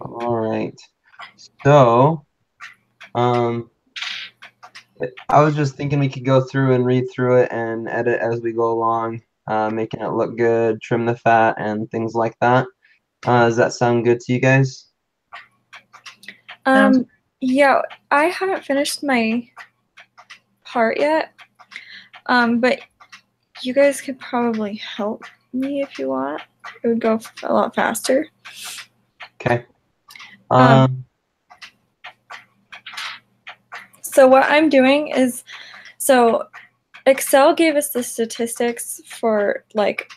All right. So, I was just thinking we could go through and read through it and edit as we go along, making it look good, trim the fat, and things like that. Does that sound good to you guys? Yeah, I haven't finished my part yet, but you guys could probably help me if you want. It would go a lot faster. Okay. So what I'm doing is, so Excel gave us the statistics for like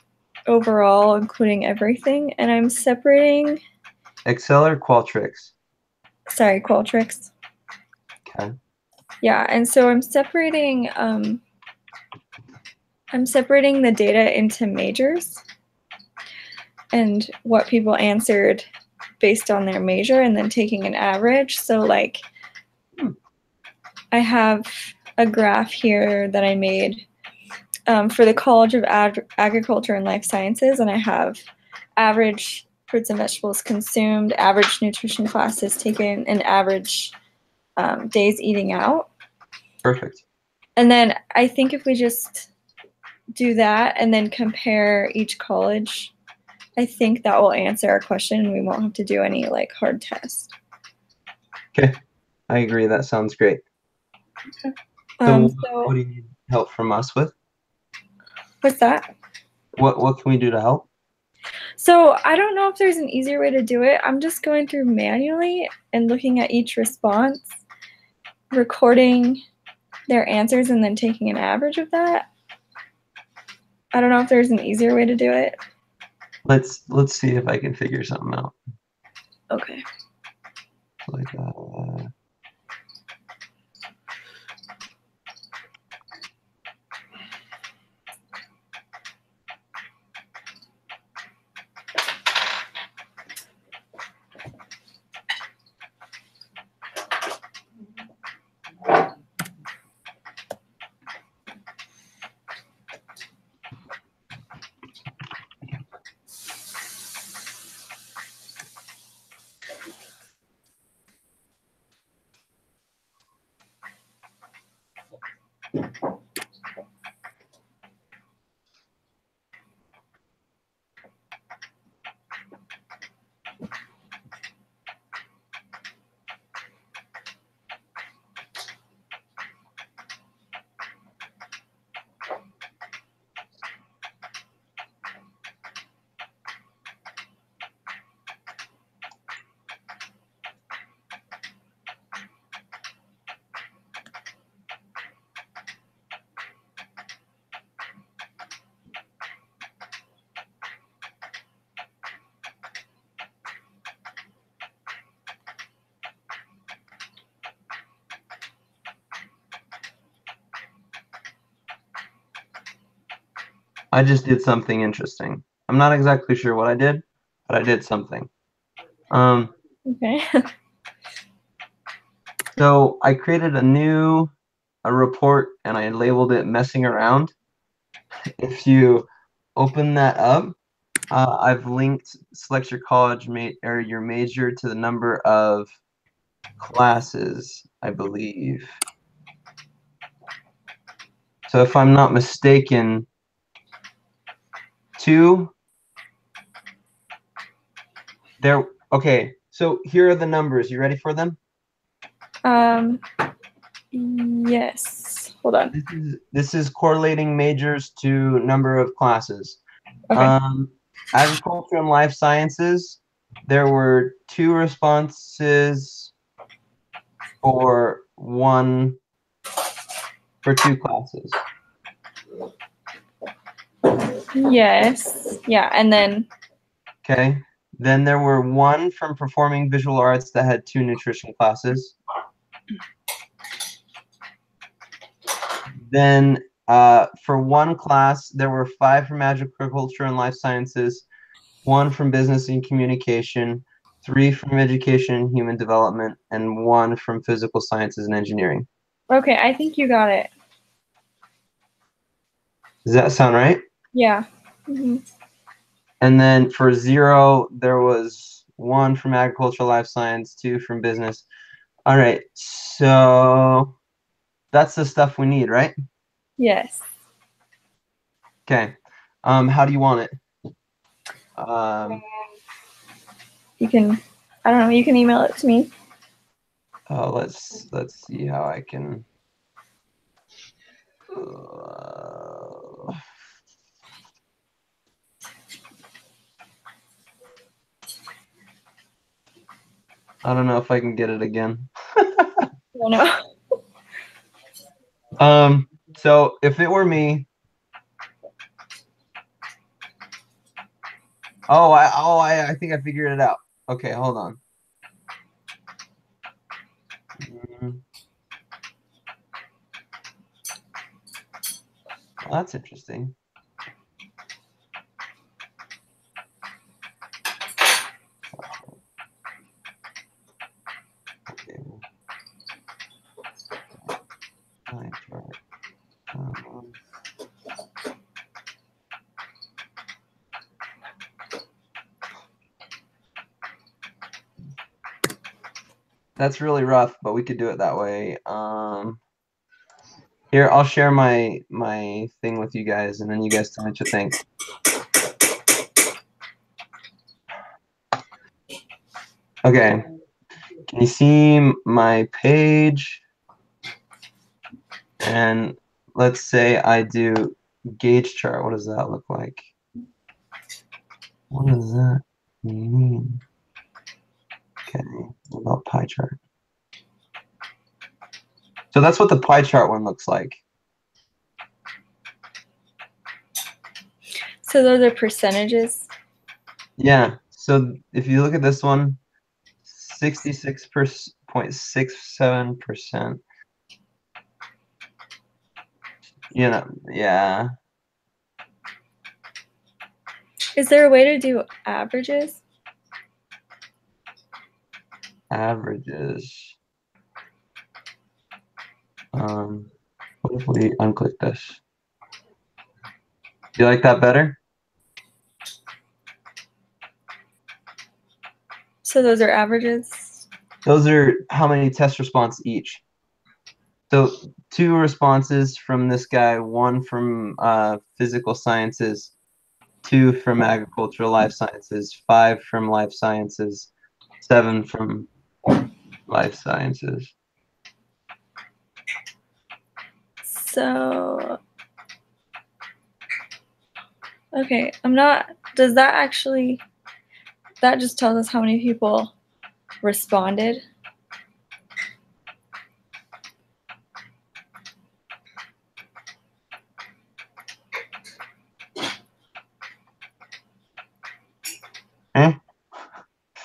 overall, including everything, and I'm separating. Excel or Qualtrics? Sorry, Qualtrics. Okay. Yeah, and so I'm separating the data into majors and what people answered based on their major, and then taking an average. So like I have a graph here that I made for the College of Agriculture and Life Sciences, and I have average fruits and vegetables consumed, average nutrition classes taken, and average days eating out. Perfect. And then I think if we just do that and then compare each college, I think that will answer our question and we won't have to do any like hard tests. Okay. I agree. That sounds great. Okay. So what do you need help from us with? What's that? What can we do to help? So I don't know if there's an easier way to do it. I'm just going through manually and looking at each response, recording their answers, and then taking an average of that. I don't know if there's an easier way to do it. Let's see if I can figure something out. Okay. Like I just did something interesting. I'm not exactly sure what I did, but I did something. Okay. So I created a report and I labeled it messing around. If you open that up, I've linked select your college or your major to the number of classes, I believe. So if I'm not mistaken, okay, so here are the numbers. You ready for them? Yes. Hold on. This is correlating majors to number of classes. Okay. Agriculture and life sciences, there were 2 responses for 2 classes. Yes. Yeah, and then. Okay. Then there were 1 from performing visual arts that had 2 nutrition classes. Then for 1 class, there were 5 from agriculture and life sciences, 1 from business and communication, 3 from education and human development, and 1 from physical sciences and engineering. Okay, I think you got it. Does that sound right? Yeah. Mm-hmm. And then for 0, there was 1 from agricultural life science, 2 from business. All right, so that's the stuff we need, right? Yes. Okay. How do you want it? You can, I don't know, you can email it to me. Let's see how I can. I don't know if I can get it again. I know. So if it were me, I think I figured it out. Okay, hold on. Well, that's interesting. Okay. Pie chart. That's really rough, but we could do it that way. Here, I'll share my thing with you guys, and then you guys tell me what you think. Okay. Can you see my page? And let's say I do gauge chart. What does that look like? What does that mean? Okay, what about pie chart? So that's what the pie chart one looks like. So those are percentages? Yeah, so if you look at this one, 66.67%. You know, yeah. Is there a way to do averages? Averages. What if we unclick this? Do you like that better? So those are averages? Those are how many test response each. So 2 responses from this guy, 1 from physical sciences, 2 from agricultural life sciences, 5 from life sciences, 7 from life sciences. So, okay, does that actually, that just tells us how many people responded?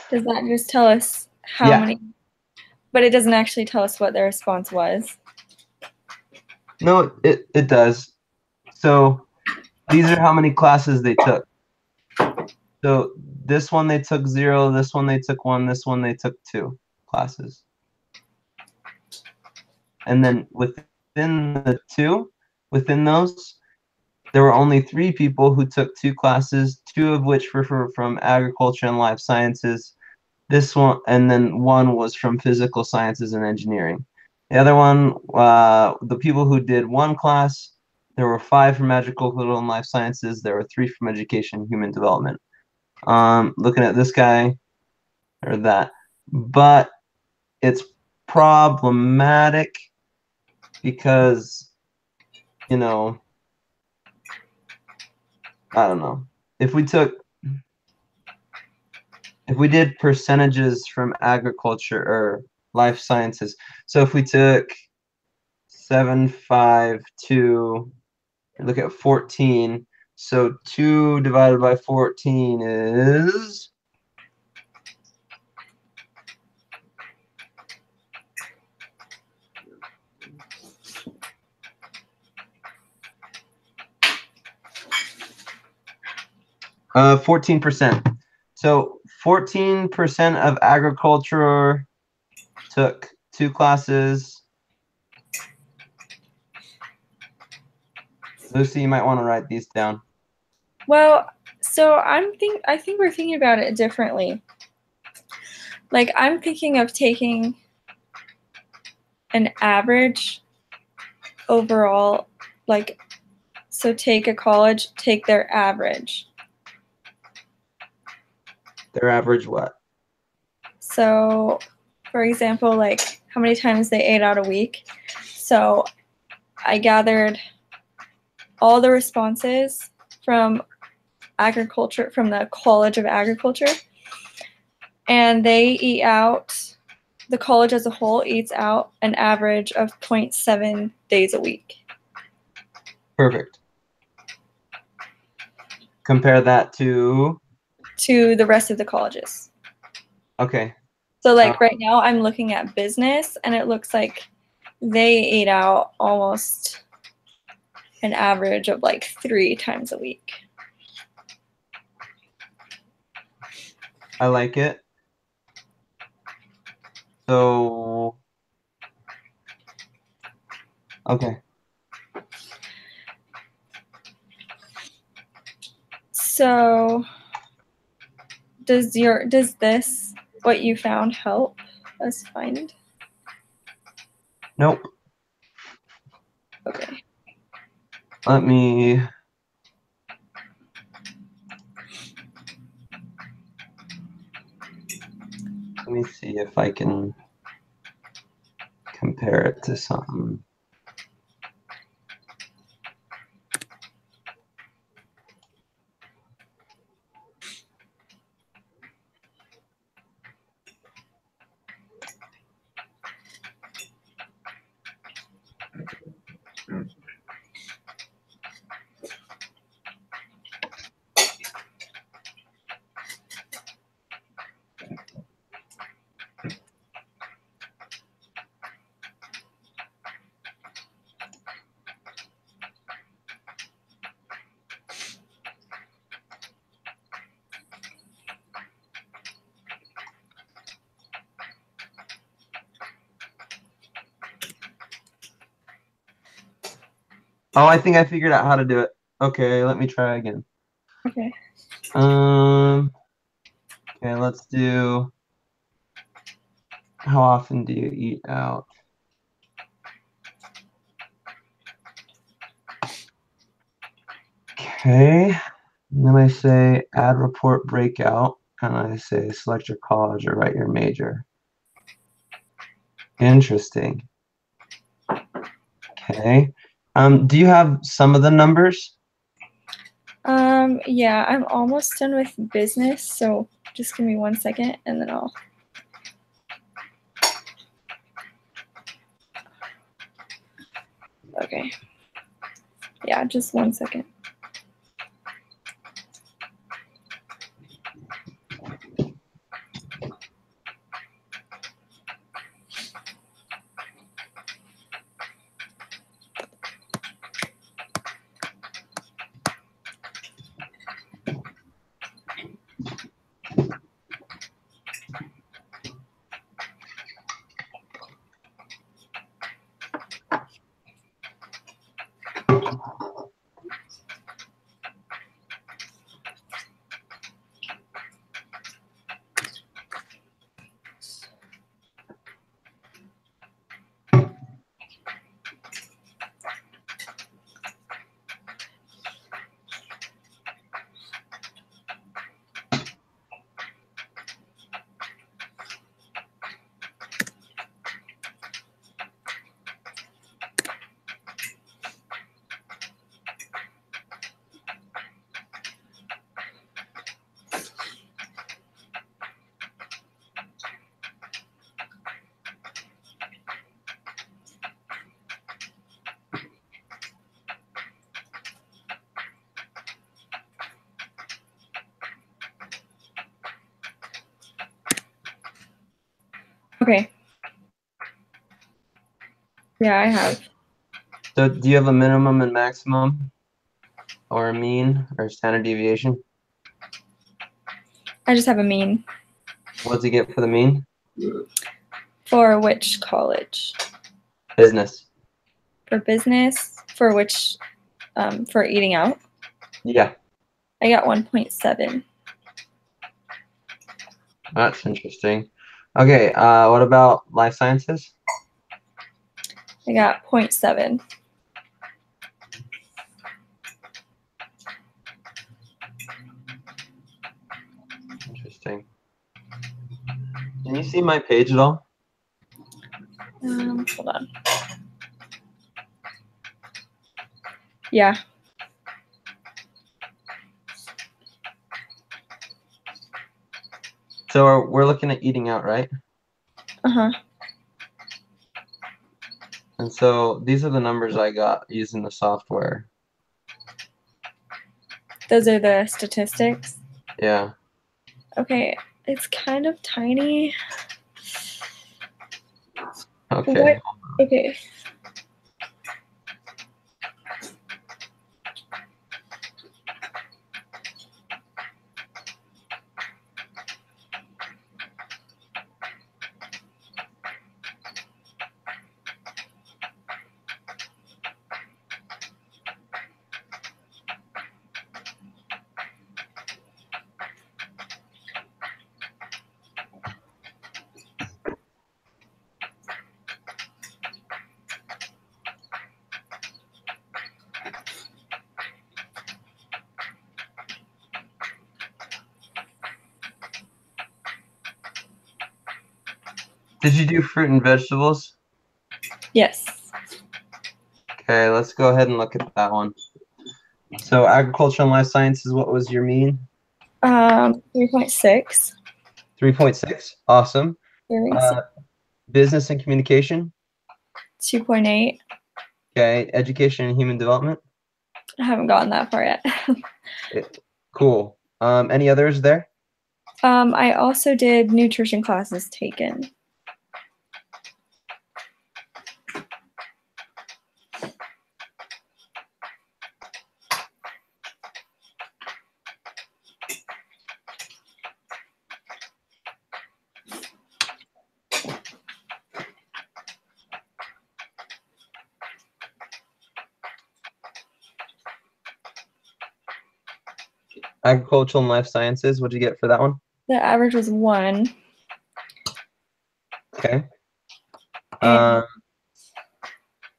Does that just tell us how many? But it doesn't actually tell us what their response was. No, it does. So these are how many classes they took. So this one they took 0, this one they took 1, this one they took 2 classes. And then within the 2, within those, there were only 3 people who took 2 classes, 2 of which were from agriculture and life sciences. This one, and then 1 was from physical sciences and engineering. The other one, the people who did 1 class, there were 5 from agricultural and life sciences. There were 3 from education and human development. Looking at this guy or that, but it's problematic because, you know, I don't know. If we did percentages from agriculture or life sciences, so if we took 7, 5, 2, look at 14, so 2 divided by 14 is 14%. So 14% of agriculture took 2 classes. Lucy, you might want to write these down. Well, so I think we're thinking about it differently. Like, I'm thinking of taking an average overall, like, so take a college, take their average. Their average what? So, for example, like how many times they ate out a week. So I gathered all the responses from agriculture, from the College of Agriculture, and they eat out, the college as a whole eats out an average of 0.7 days a week. Perfect. Compare that to the rest of the colleges. Okay. So like right now I'm looking at business, and it looks like they eat out almost an average of like 3 times a week. I like it. So, okay. So does this, what you found, help us find? Nope. Okay. Let me see if I can compare it to something. Oh, I think I figured out how to do it. Okay, let me try again. Okay. Okay, let's do, how often do you eat out? Okay, and then I say add report breakout, and I say select your college or write your major. Interesting. Okay. Do you have some of the numbers? Yeah, I'm almost done with business, so just give me 1 second and then I'll. Okay. Yeah, just 1 second. Okay. Yeah, I have. So do you have a minimum and maximum, or a mean, or standard deviation? I just have a mean. What does he get for the mean? For which college? Business. For business? For which, for eating out? Yeah. I got 1.7. That's interesting. Okay, what about life sciences? I got 0.7. Interesting. Can you see my page at all? Hold on. Yeah. So we're looking at eating out, right? Uh-huh. And so these are the numbers I got using the software. Those are the statistics. Yeah. Okay, it's kind of tiny. Okay. What? Okay. Did you do fruit and vegetables? Yes. Okay, let's go ahead and look at that one. So agriculture and life sciences, what was your mean? 3.6. 3.6. Awesome. Business and communication. 2.8. Okay. Education and human development. I haven't gotten that far yet. Cool. Any others there? I also did nutrition classes taken. Agricultural and life sciences. What'd you get for that one? The average was 1. Okay. And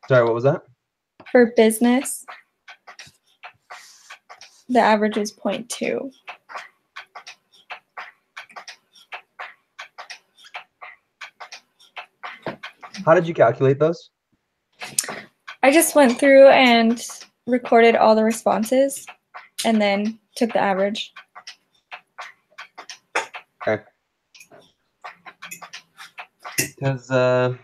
Sorry, what was that? for business, the average was 0.2. How did you calculate those? I just went through and recorded all the responses and then took the average. Okay. Because okay.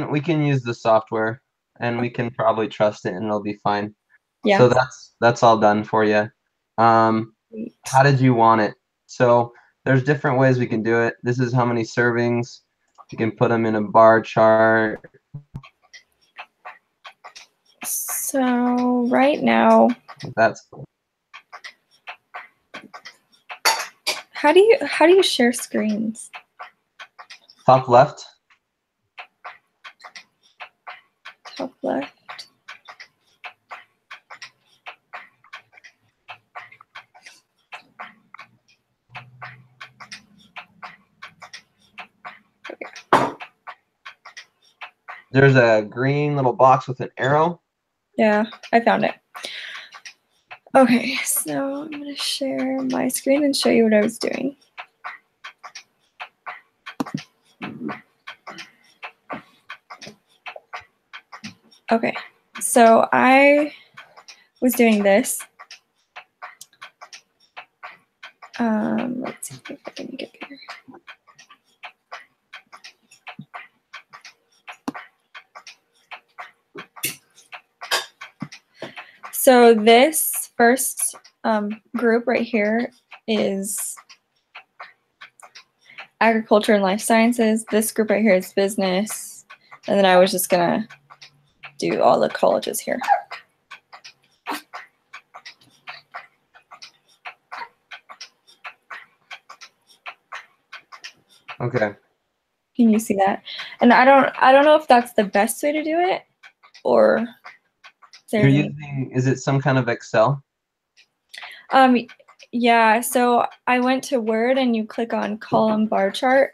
We can use the software and we can probably trust it and it'll be fine. Yeah. So that's all done for you. How did you want it? So there's different ways we can do it. This is how many servings. You can put them in a bar chart. So right now, That's how do you share screens? top left. Top left. There's a green little box with an arrow. Yeah, I found it. Okay, so I'm gonna share my screen and show you what I was doing. Okay, so I was doing this. Let's see if I can get there. So this first group right here is agriculture and life sciences. This group right here is business. And then I was just gonna do all the colleges here. Okay. Can you see that? And I don't know if that's the best way to do it, or You're using, is it some kind of Excel? Yeah, so I went to Word and you click on column bar chart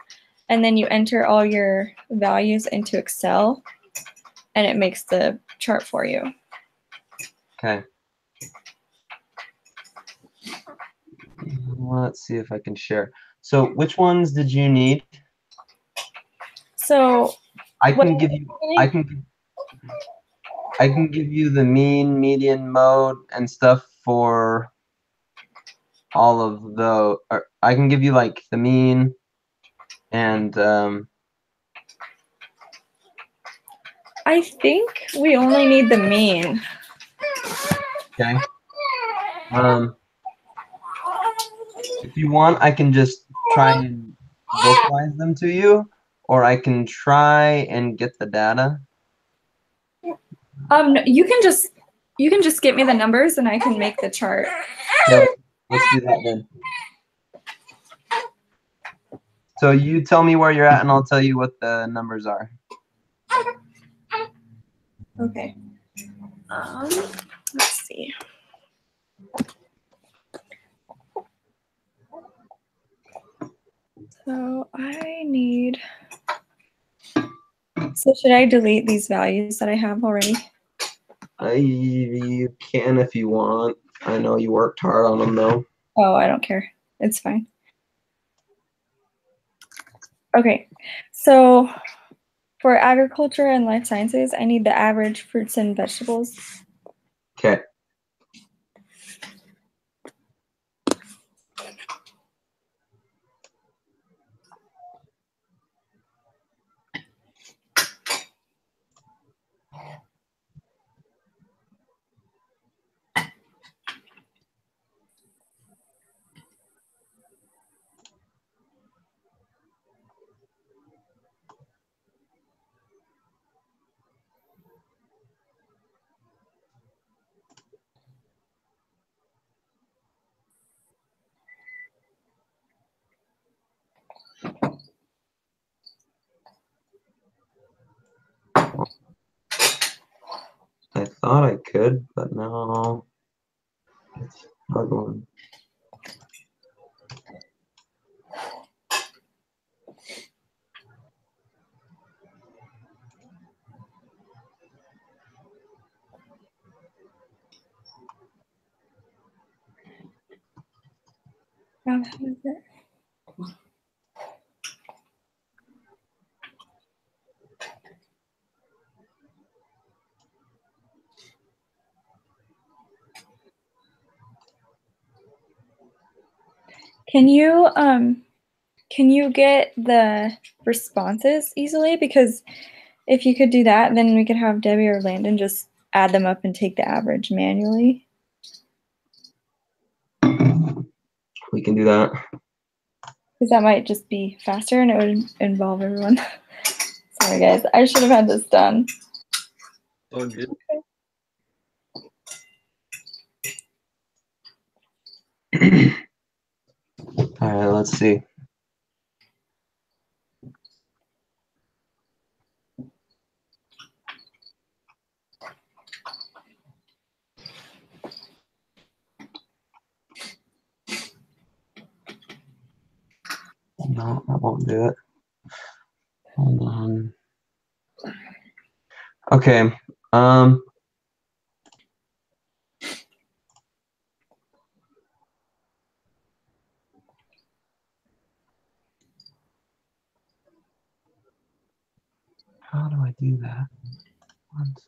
and then you enter all your values into Excel and it makes the chart for you. Okay. Let's see if I can share. So which ones did you need? So I can give you I can give you the mean, median, mode, and stuff for all of the. Or I can give you like the mean and I think we only need the mean. okay. If you want, I can just try and vocalize them to you, or I can try and get the data. You can just get me the numbers and I can make the chart. Yeah, let's do that then. So you tell me where you're at, and I'll tell you what the numbers are. Okay. Let's see. So I need. So should I delete these values that I have already? You can if you want. I know you worked hard on them though. Oh, I don't care. It's fine. Okay, so for agriculture and life sciences, I need the average fruits and vegetables. Okay. I thought I could, but no. It's struggling. How is it? Can you get the responses easily? Because if you could do that, then we could have Debbie or Landon just add them up and take the average manually. We can do that. Because that might just be faster and it would involve everyone. Sorry guys, I should have had this done. Oh, good. Okay. All right, let's see. No, that won't do it. Hold on. Okay. How do I do that? One sec.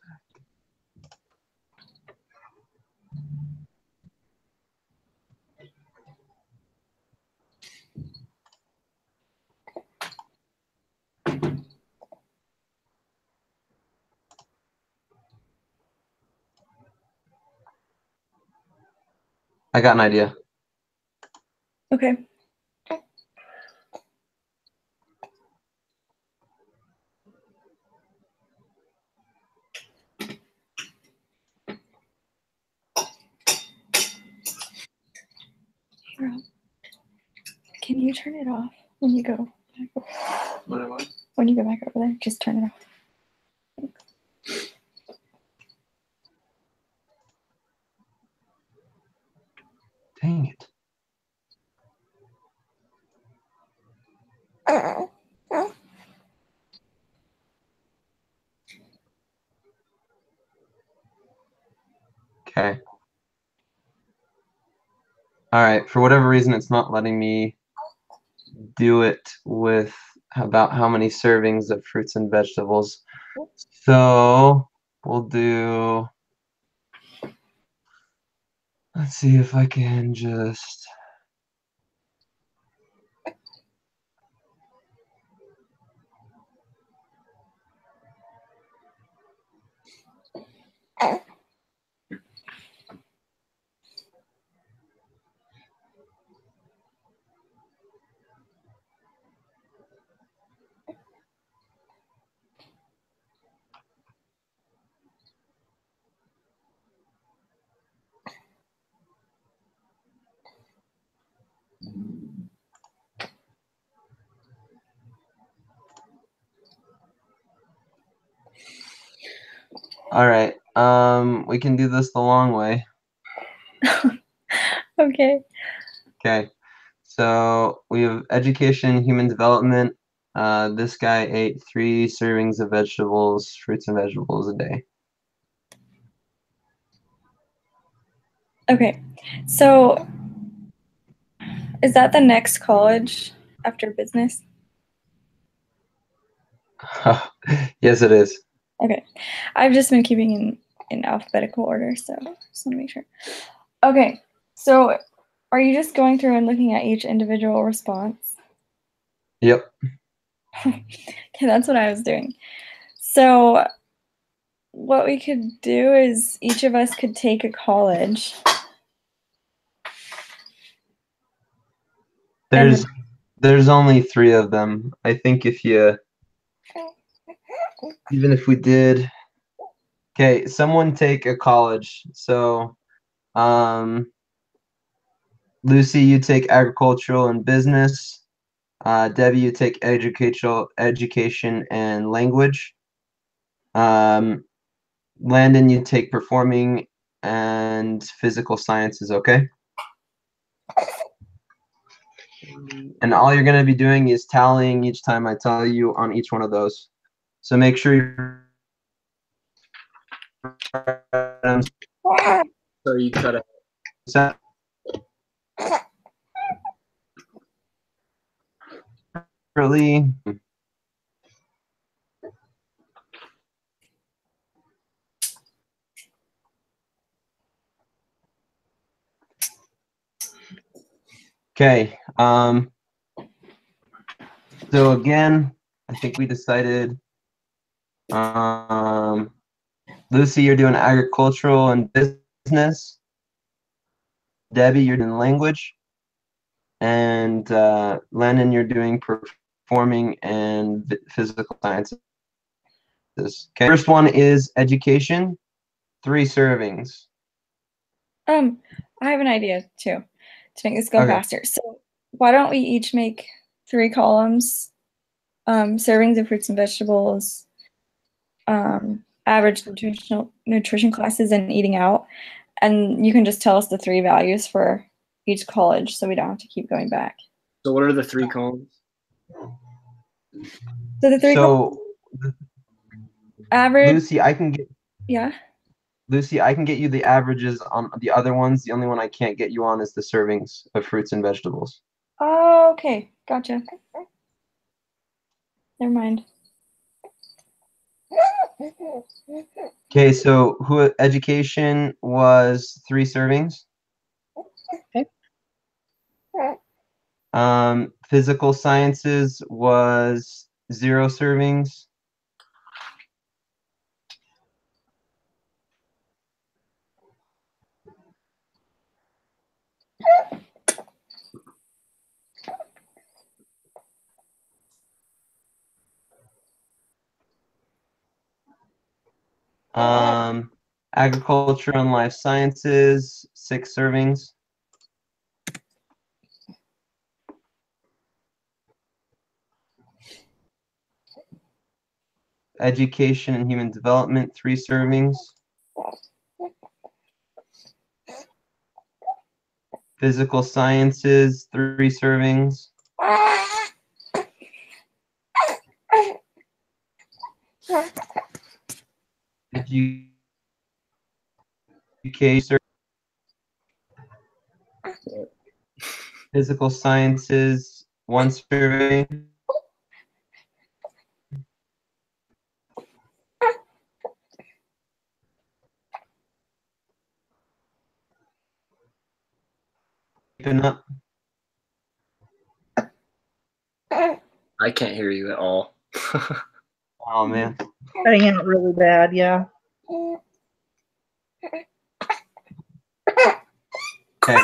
I got an idea. Okay. Rob, can you turn it off when you go back over? What? When you go back over there, just turn it off. Dang it. Okay. All right. For whatever reason, it's not letting me do it with about how many servings of fruits and vegetables. So we'll do, let's see if I can just, all right. We can do this the long way. Okay. Okay. So we have education, human development. This guy ate 3 servings of vegetables, fruits and vegetables a day. Okay. So is that the next college after business? Yes, it is. Okay. I've just been keeping in alphabetical order, so just want to make sure. Okay. So are you just going through and looking at each individual response? Yep. Okay, that's what I was doing. So what we could do is each of us could take a college. There's only 3 of them. I think if you, even if we did, okay, someone take a college. So, Lucy, you take agricultural and business. Debbie, you take education and language. Landon, you take performing and physical sciences, okay? And all you're going to be doing is tallying each time I tell you on each one of those. So make sure you're So you cut out. separately. Okay. So again, I think we decided. Lucy, you're doing agricultural and business. Debbie, you're doing language. And Lennon, you're doing performing and physical sciences. Okay. First one is education, 3 servings. I have an idea too to make this go Okay. faster. So why don't we each make 3 columns, servings of fruits and vegetables, average nutrition classes, and eating out, and you can just tell us the 3 values for each college, so we don't have to keep going back. So what are the 3 columns? So the 3 columns, average. Lucy, I can get. Yeah. Lucy, I can get you the averages on the other ones. The only one I can't get you on is the servings of fruits and vegetables. Oh, okay. Gotcha. Never mind. Okay, so education was 3 servings. Okay. Physical sciences was 0 servings. Agriculture and life sciences, 6 servings. Education and human development, 3 servings. Physical sciences, 3 servings. Education, physical sciences, 1 serving. Keeping up. I can't hear you at all. Oh man. Cutting out really bad, yeah. Okay.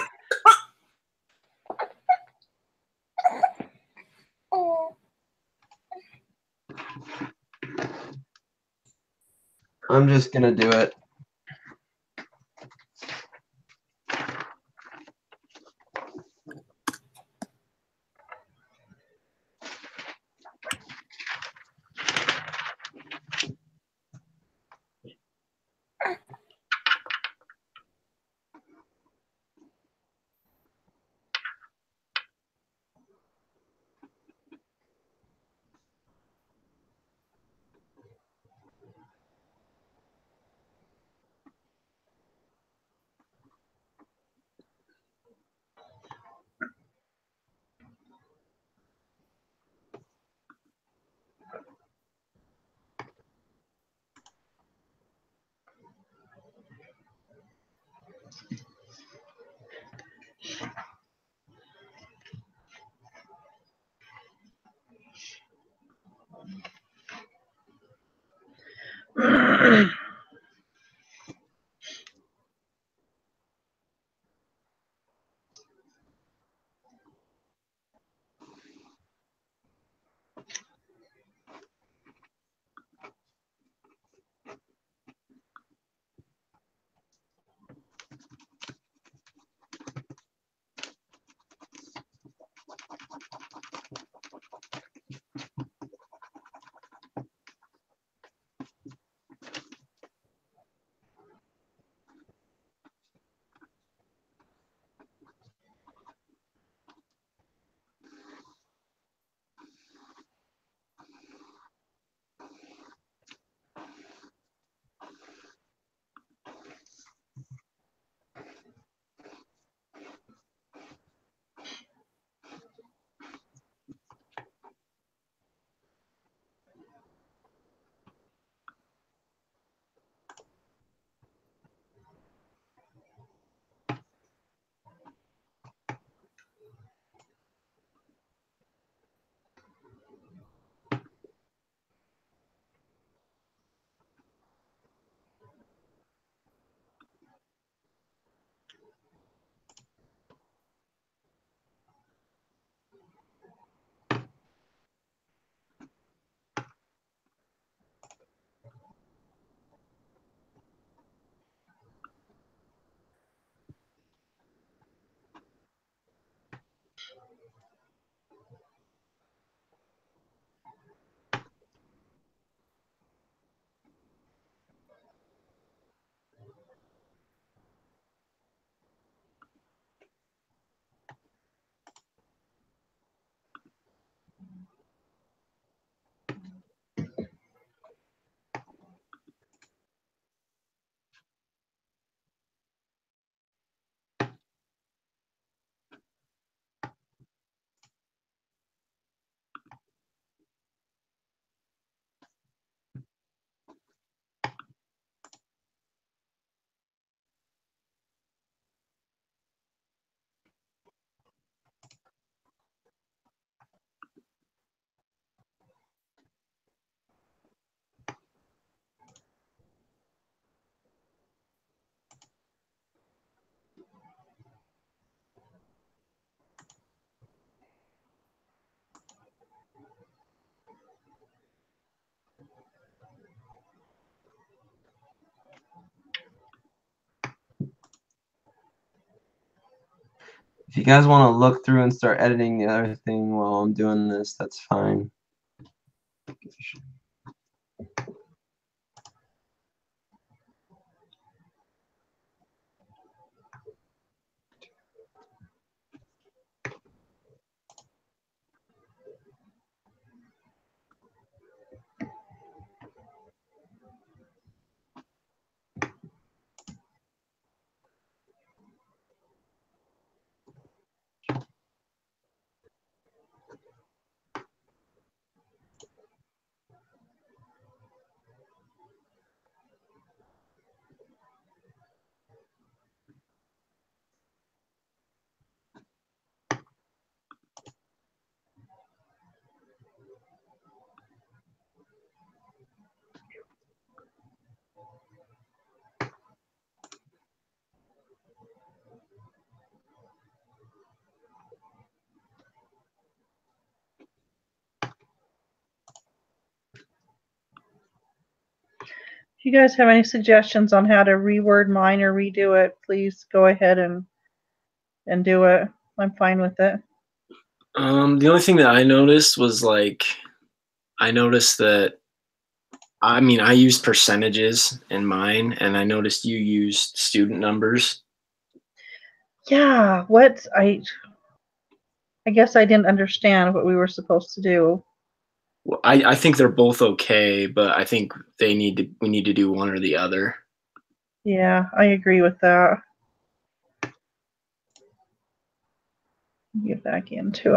I'm just gonna do it. If you guys want to look through and start editing the other thing while I'm doing this, that's fine. If you guys have any suggestions on how to reword mine or redo it, please go ahead and do it. I'm fine with it. The only thing that I noticed was like, I noticed that, I mean, I used percentages in mine, and I noticed you used student numbers. Yeah, I guess I didn't understand what we were supposed to do. Well, I think they're both okay, but I think we need to do one or the other. Yeah, I agree with that. Get back into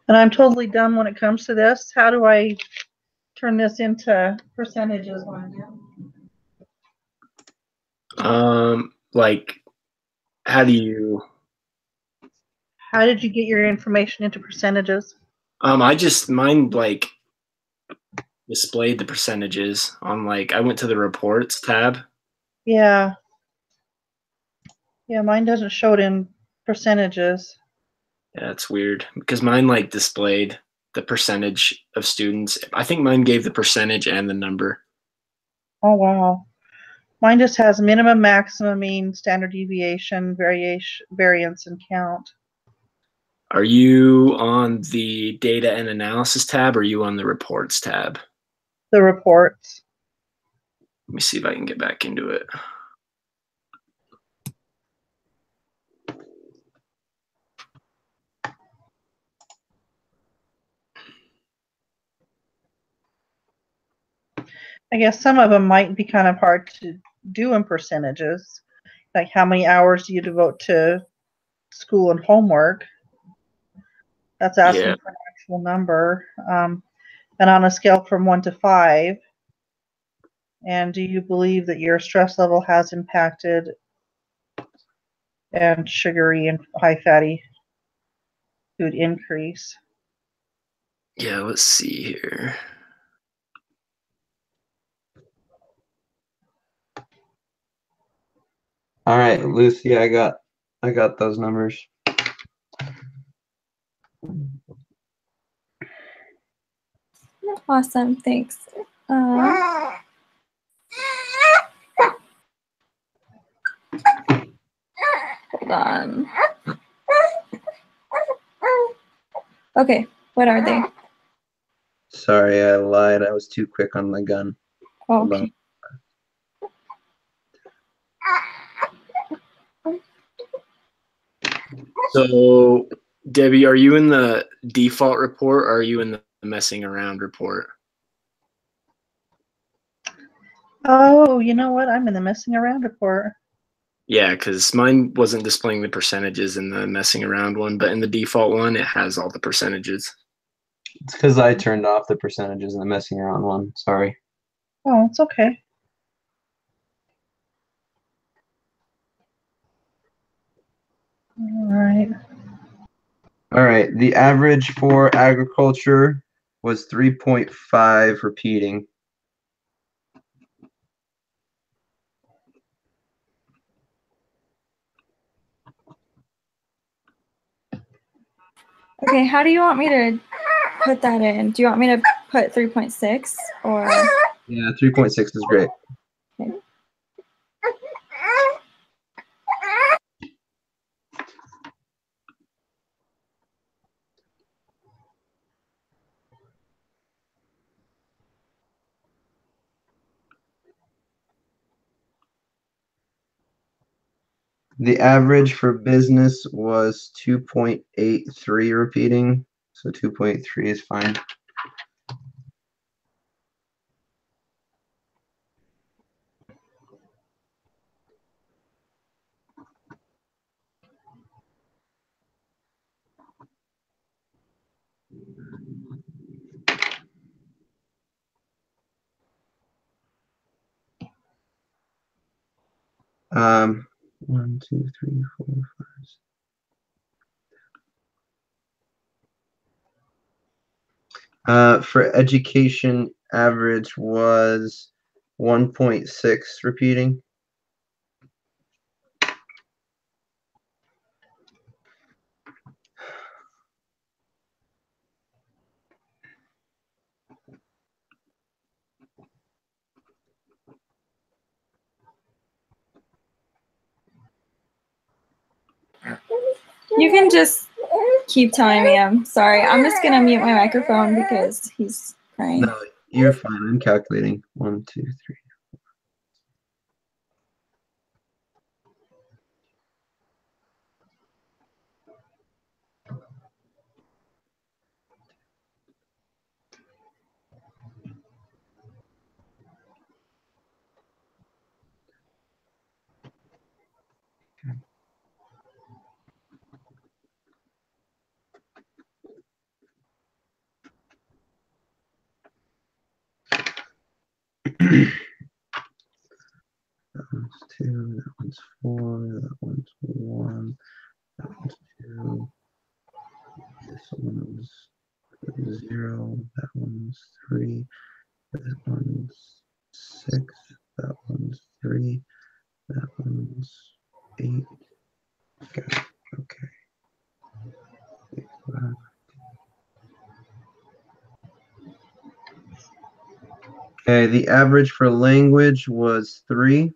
and I'm totally done when it comes to this. How do I turn this into percentages on you? Like, how do you? How did you get your information into percentages? I just mine like displayed the percentages on like I went to the reports tab. Yeah. Yeah, mine doesn't show it in percentages. Yeah, that's weird because mine like displayed the percentage of students. I think mine gave the percentage and the number. Oh, wow. Mine just has minimum, maximum, mean, standard deviation, variance, and count. Are you on the data and analysis tab or are you on the reports tab? The reports. Let me see if I can get back into it. I guess some of them might be kind of hard to do in percentages. Like how many hours do you devote to school and homework? That's asking Yeah. for an actual number. And on a scale from 1 to 5, and do you believe that your stress level has impacted and sugary and high fatty food increase? Yeah, let's see here. All right, Lucy, I got those numbers. Awesome, thanks. Hold on. Okay, what are they? Sorry, I lied. I was too quick on my gun. Hold Okay. So, Debbie, are you in the default report or are you in the messing around report? Oh, you know what? I'm in the messing around report. Yeah, because mine wasn't displaying the percentages in the messing around one, but in the default one, it has all the percentages. It's because I turned off the percentages in the messing around one. Sorry. Oh, it's okay. All right. All right. The average for agriculture was 3.5 repeating. Okay, how do you want me to put that in? Do you want me to put 3.6 or? Yeah, 3.6 is great. Okay. The average for business was 2.83 repeating, so 2.3 is fine. Um, 1, 2, 3, 4, 5. For education, average was 1.6 repeating. You can just keep telling me. I'm sorry. I'm just gonna mute my microphone because he's crying. No, you're fine. I'm calculating. 1, 2, 3. That one's 2, that one's 4, that one's 1, that one's 2. This one's 0, that one's 3, that one's 6, that one's 3, that one's 8. Got it. Okay. Okay, the average for language was 3.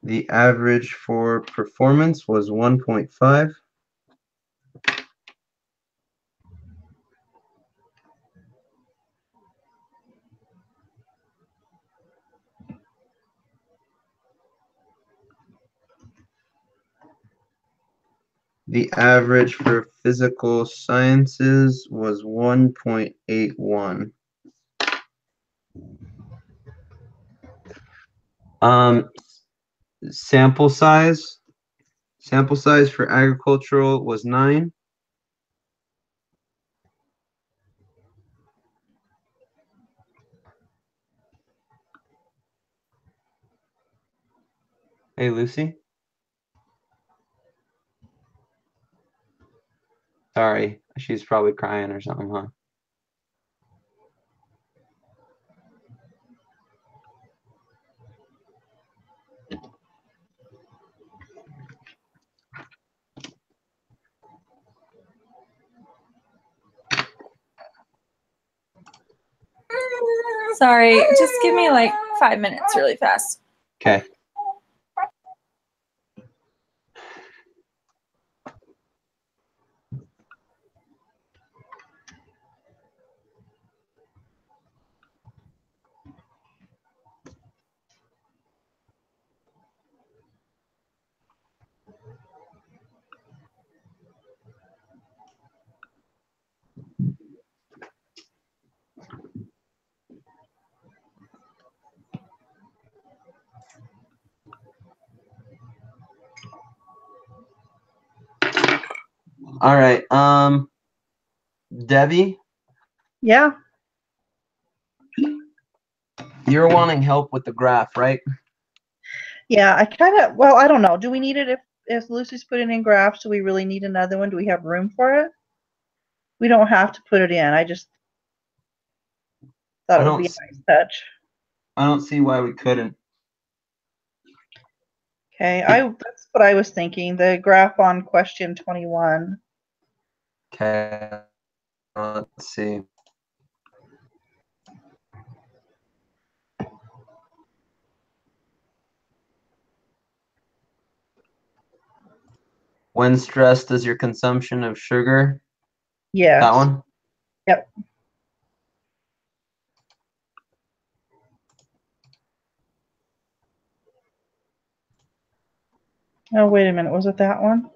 The average for performance was 1.5. The average for physical sciences was 1.81. Sample size for agricultural was 9. Hey, Lucy. Sorry, she's probably crying or something, huh? Sorry, just give me like 5 minutes really fast. Okay. All right. Debbie, Yeah. you're wanting help with the graph, right? Yeah, I don't know. Do we need it if Lucy's putting in graphs? Do we really need another one? Do we have room for it? We don't have to put it in. I just thought I it would don't be a nice touch. I don't see why we couldn't. Okay, that's what I was thinking. The graph on question 21. Okay. Let's see. When stressed, does your consumption of sugar? Yes. That one? Yep. Oh, wait a minute. Was it that one?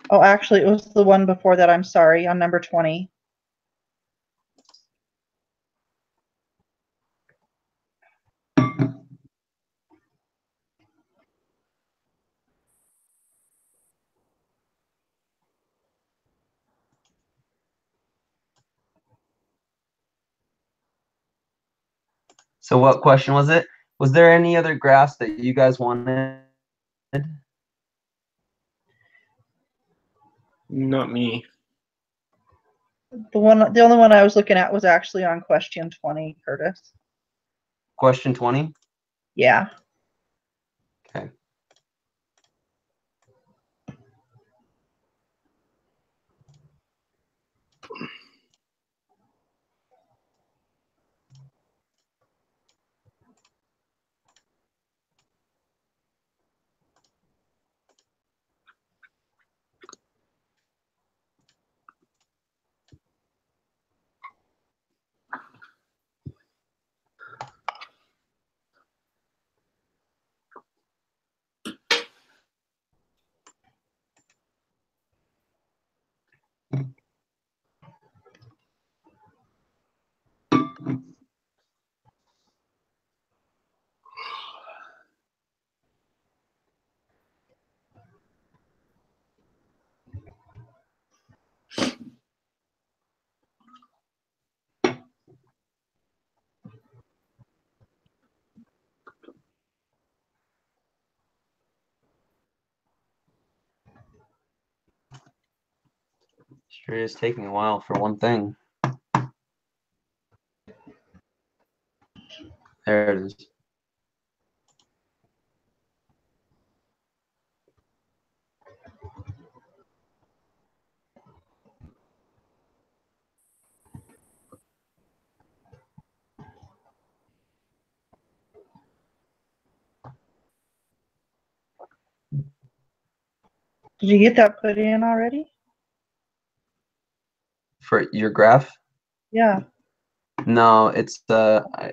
Oh, actually, it was the one before that. I'm sorry, on number 20. So what question was it? Was there any other graphs that you guys wanted? Not me. The only one I was looking at was actually on question 20, Curtis. Question 20? Yeah. Okay. Sure is taking a while for one thing. There it is. Did you get that put in already? For your graph? Yeah. No, it's I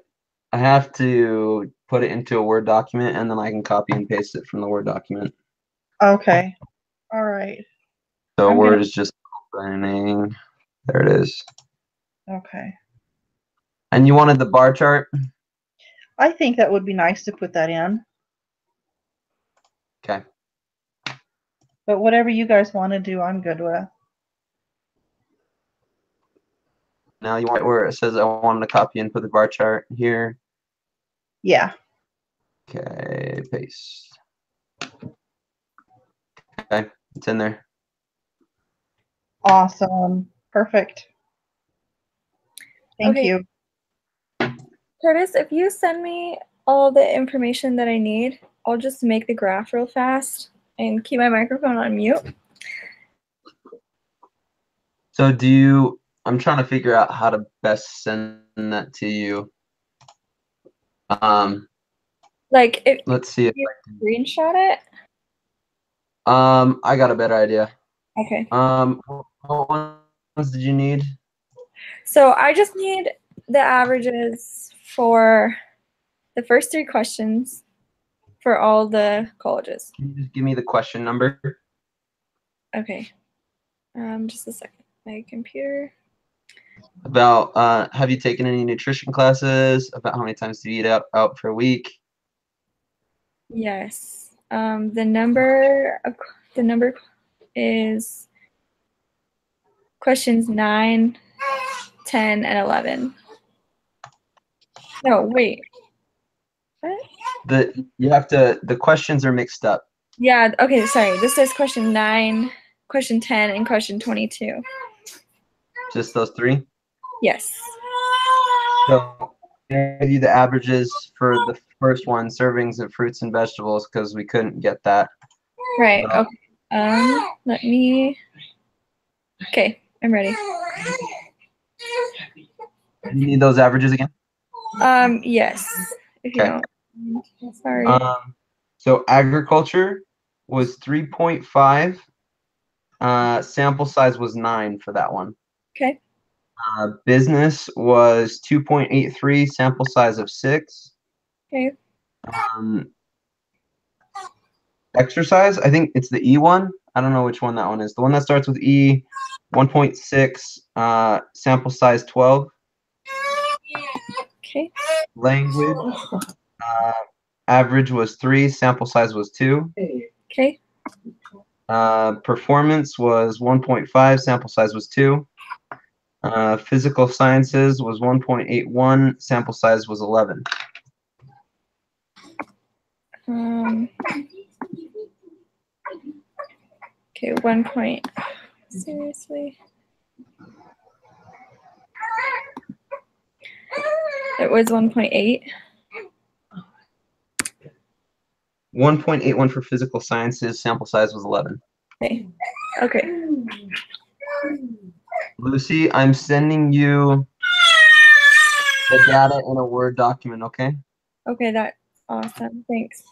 have to put it into a Word document and then I can copy and paste it from the Word document. Okay. All right. So I'm Word gonna- is just opening. There it is. Okay. And you wanted the bar chart? I think that would be nice to put that in. Okay. But whatever you guys want to do, I'm good with. Now you want where it says I wanted to copy and put the bar chart here. Yeah. Okay, paste. Okay, it's in there. Awesome. Perfect. Thank Okay. you. Curtis, if you send me all the information that I need, I'll just make the graph real fast and keep my microphone on mute. So I'm trying to figure out how to best send that to you. Like, if Let's see if you screenshot it. I got a better idea. Okay. What ones did you need? So I just need the averages for the first 3 questions for all the colleges. Can you just give me the question number? Okay. Just a second. My computer. About have you taken any nutrition classes? About how many times do you eat out per week? Yes. The number is questions 9, 10, and 11. No, wait. What? The questions are mixed up. Yeah, okay, sorry. This says question 9, question 10 and question 22. Just those three? Yes. So I give you the averages for the first one, servings of fruits and vegetables, because we couldn't get that. Right. Okay. Let me. Okay, I'm ready. You need those averages again? Yes. If you Okay. don't. Sorry. So agriculture was 3.5. Sample size was 9 for that one. Okay. Business was 2.83, sample size of 6. Okay. Exercise, I think it's the E one. I don't know which one that one is. The one that starts with E, 1.6, sample size 12. Okay. Language, average was 3, sample size was 2. Okay. Performance was 1.5, sample size was 2. Physical sciences was 1.81, sample size was 11. Okay, 1 point. Seriously. It was 1.8. 1.81 for physical sciences, sample size was 11. Okay. Okay. Lucy, I'm sending you the data in a Word document, okay? Okay, that's awesome. Thanks.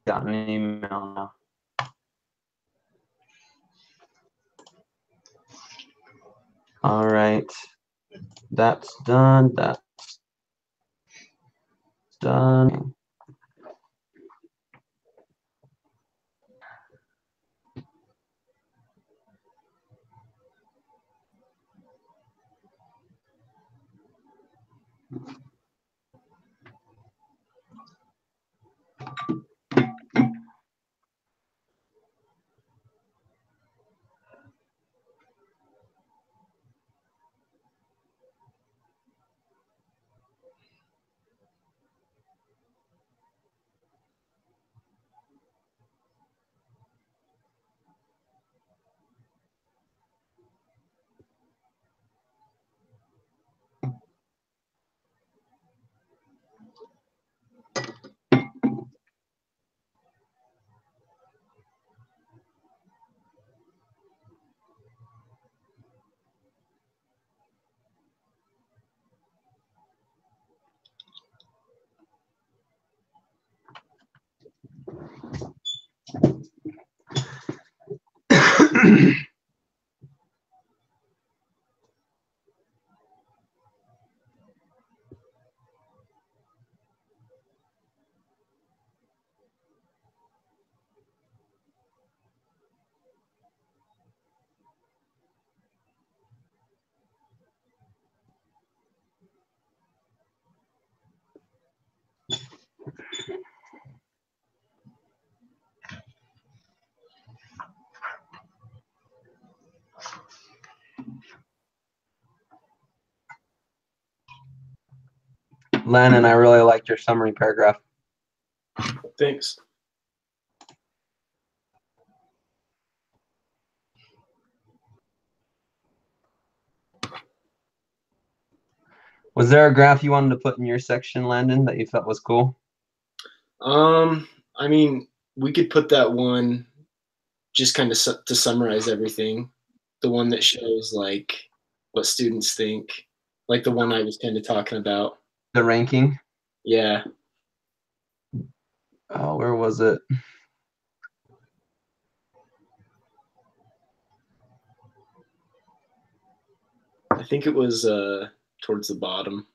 Got an email now. All right. That's done. That's done. Landon, I really liked your summary paragraph. Thanks. Was there a graph you wanted to put in your section, Landon, that you thought was cool? I mean, we could put that one just kind of to summarize everything. the one that shows like what students think, like the one I was kind of talking about. The ranking. Yeah. Oh, where was it? I think it was towards the bottom.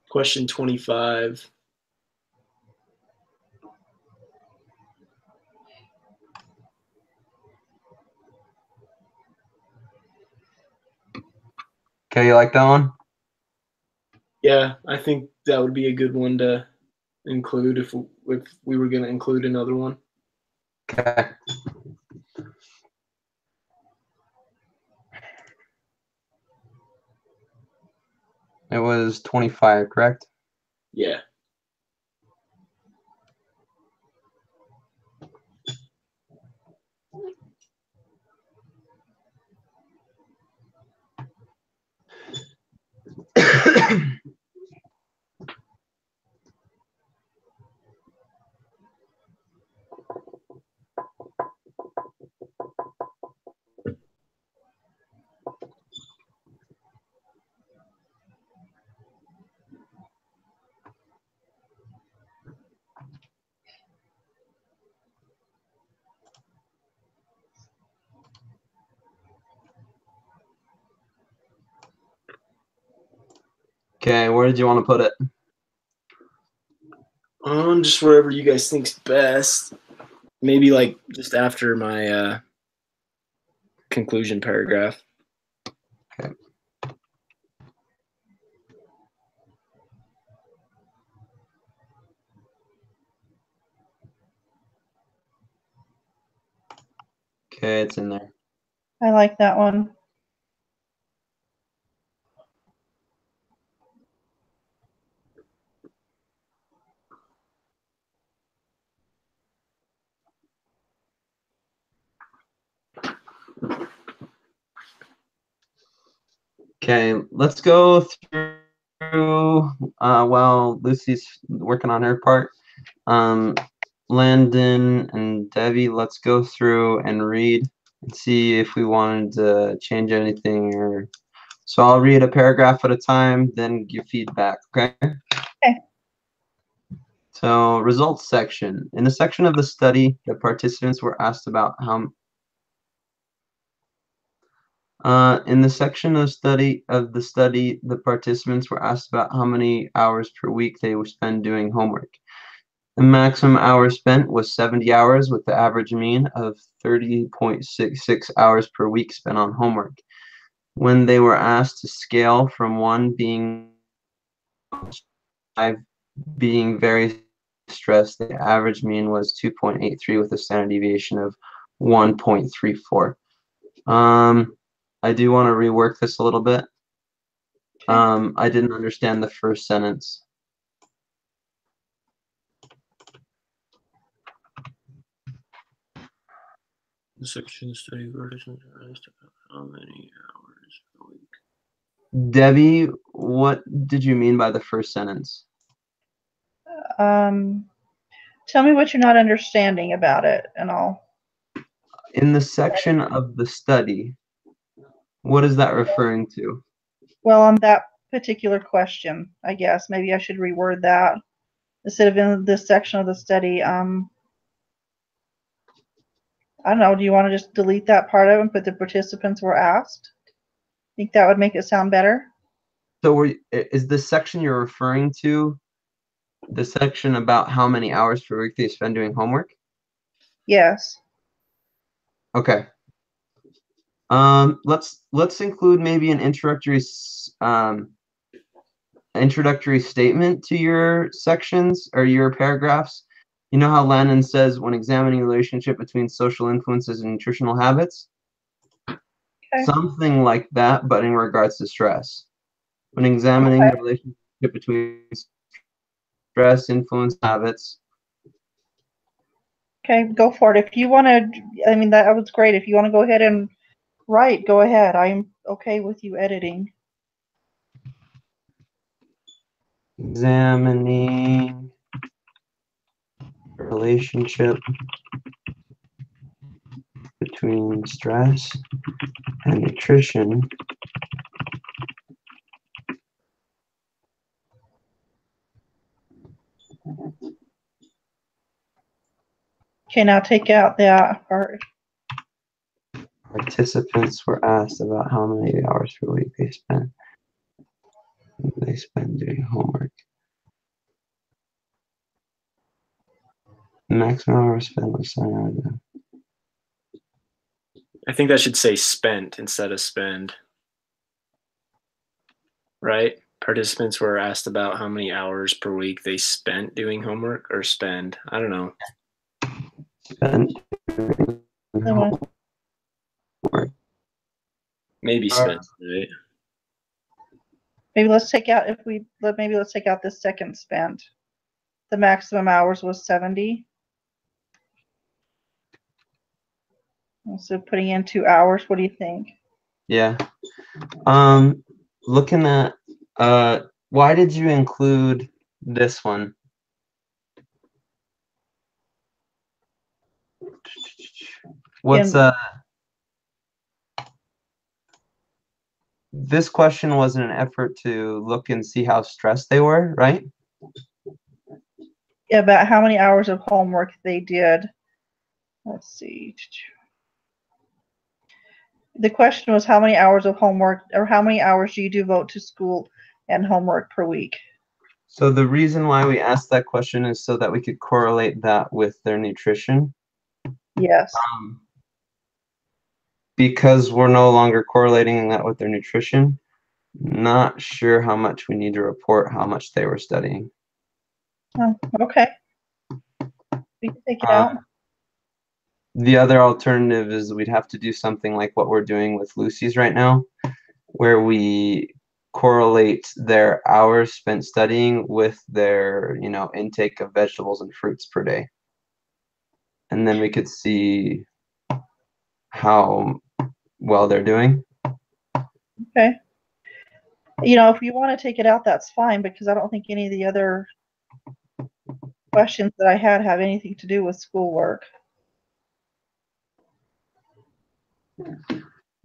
Question 25. Okay, you like that one? Yeah, I think that would be a good one to include if we were going to include another one. Okay. It was 25, correct? Yeah. Okay, where did you want to put it? Just wherever you guys think's best. Maybe like just after my conclusion paragraph. Okay. Okay, it's in there. I like that one. Okay, let's go through while Lucy's working on her part. Landon and Debbie, let's go through and read and see if we wanted to change anything or so I'll read a paragraph at a time, then give feedback, okay? Okay. So results section. In the section of the study, the participants were asked about how in the section of the participants were asked about how many hours per week they would spend doing homework. The maximum hours spent was 70 hours, with the average mean of 30.66 hours per week spent on homework. When they were asked to scale from 1 being 5 being very stressed, the average mean was 2.83 with a standard deviation of 1.34. I do want to rework this a little bit. I didn't understand the first sentence. The section study participants are asked about how many hours per week. Debbie, what did you mean by the first sentence? Tell me what you're not understanding about it, and I'll. In the section of the study, what is that referring to? Well, on that particular question, I guess maybe I should reword that instead of in this section of the study. I don't know. Do you want to just delete that part of it and put the participants were asked? Think that would make it sound better? So is this section you're referring to the section about how many hours per week they spend doing homework? Yes. Okay. Let's include maybe an introductory statement to your sections or your paragraphs. You know how Landon says when examining the relationship between social influences and nutritional habits? Okay. Something like that, but in regards to stress. When examining the relationship between stress, influence, habits. Okay, go for it. If you want to, I mean, that was great. If you want to go ahead and write, go ahead. I'm okay with you editing. examining relationship between stress and nutrition Okay, now take out that part. participants were asked about how many hours per week they spend doing homework. Maximum hours spent was 7 hours. I think that should say spent instead of spend. Right? Participants were asked about how many hours per week they spent doing homework or spend. I don't know. Spent doing homework. Maybe spent, right? Maybe let's take out let's take out this second spent. The maximum hours was 70. So putting in 2 hours, what do you think? Yeah. Looking at why did you include this one? What's this question was an effort to look and see how stressed they were, right? Yeah, about how many hours of homework they did. Let's see. The question was how many hours of homework, or how many hours do you devote to school and homework per week? So the reason why we asked that question is so that we could correlate that with their nutrition. Yes. Because we're no longer correlating that with their nutrition, not sure how much we need to report how much they were studying. Oh, okay. We can take it out. The other alternative is we'd have to do something like what we're doing with Lucy's right now, where we correlate their hours spent studying with their, intake of vegetables and fruits per day. And then we could see how well they're doing. Okay. If you want to take it out, that's fine, because I don't think any of the other questions that I had have anything to do with schoolwork.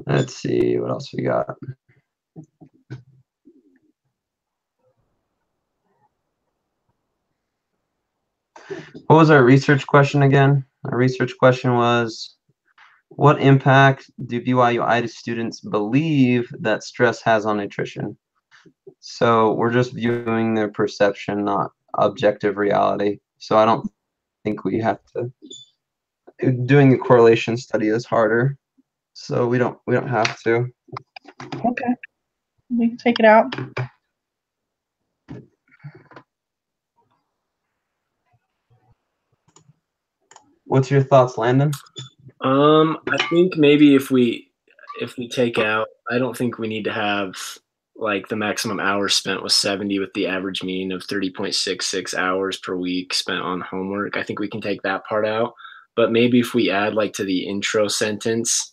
Let's see what else we got. What was our research question again? Our research question was, what impact do BYU-IDA students believe that stress has on nutrition? So we're just viewing their perception, not objective reality. So I don't think we have to. Doing a correlation study is harder, so we don't have to. Okay. We can take it out. What's your thoughts, Landon? I think maybe if we take out, I don't think we need to have like the maximum hours spent was 70 with the average mean of 30.66 hours per week spent on homework. I think we can take that part out. But maybe if we add like to the intro sentence,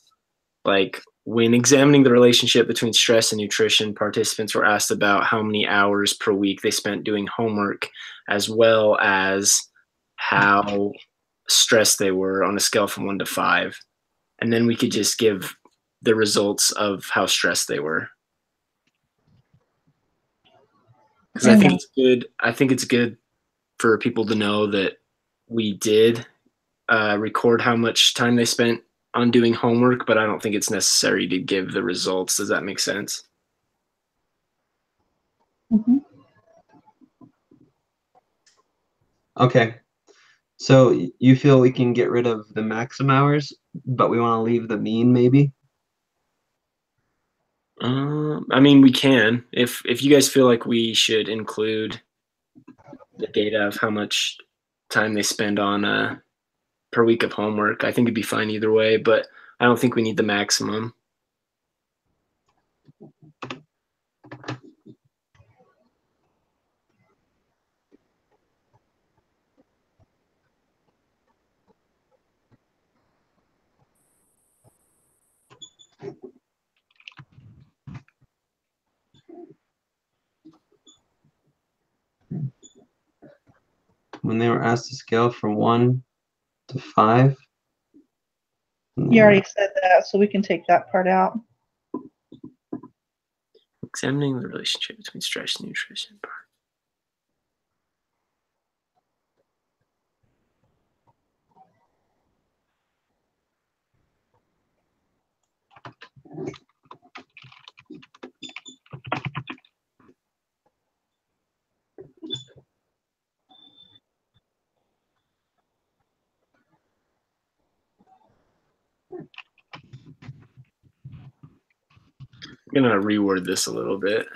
like when examining the relationship between stress and nutrition, participants were asked about how many hours per week they spent doing homework, as well as how stressed they were on a scale from 1 to 5. And then we could just give the results of how stressed they were. Because I think it's good. I think it's good for people to know that we did record how much time they spent on doing homework, but I don't think it's necessary to give the results. Does that make sense? Mm-hmm. Okay. So you feel we can get rid of the maximum hours, but we want to leave the mean, maybe? I mean, we can. If you guys feel like we should include the data of how much time they spend on per week of homework, I think it'd be fine either way, but I don't think we need the maximum. when they were asked to scale from 1 to 5. You already said that, so we can take that part out. Examining the relationship between stress and nutrition. I'm gonna reword this a little bit.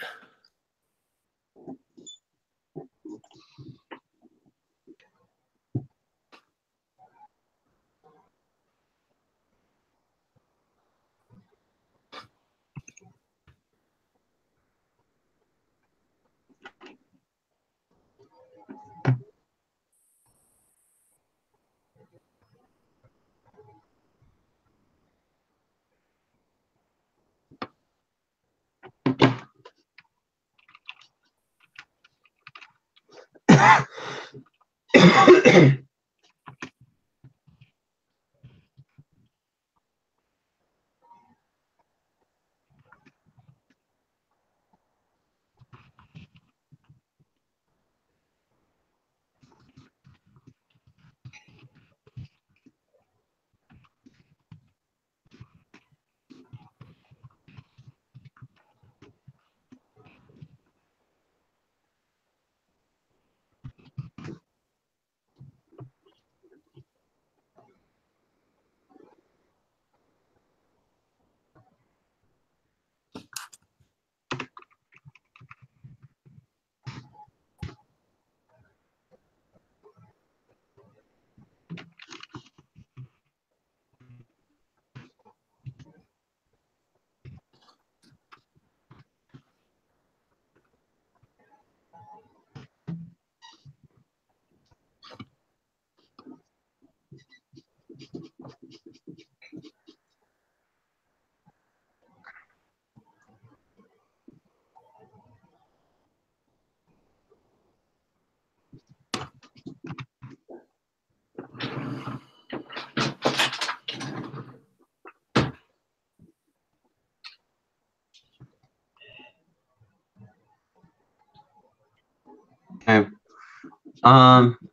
Okay.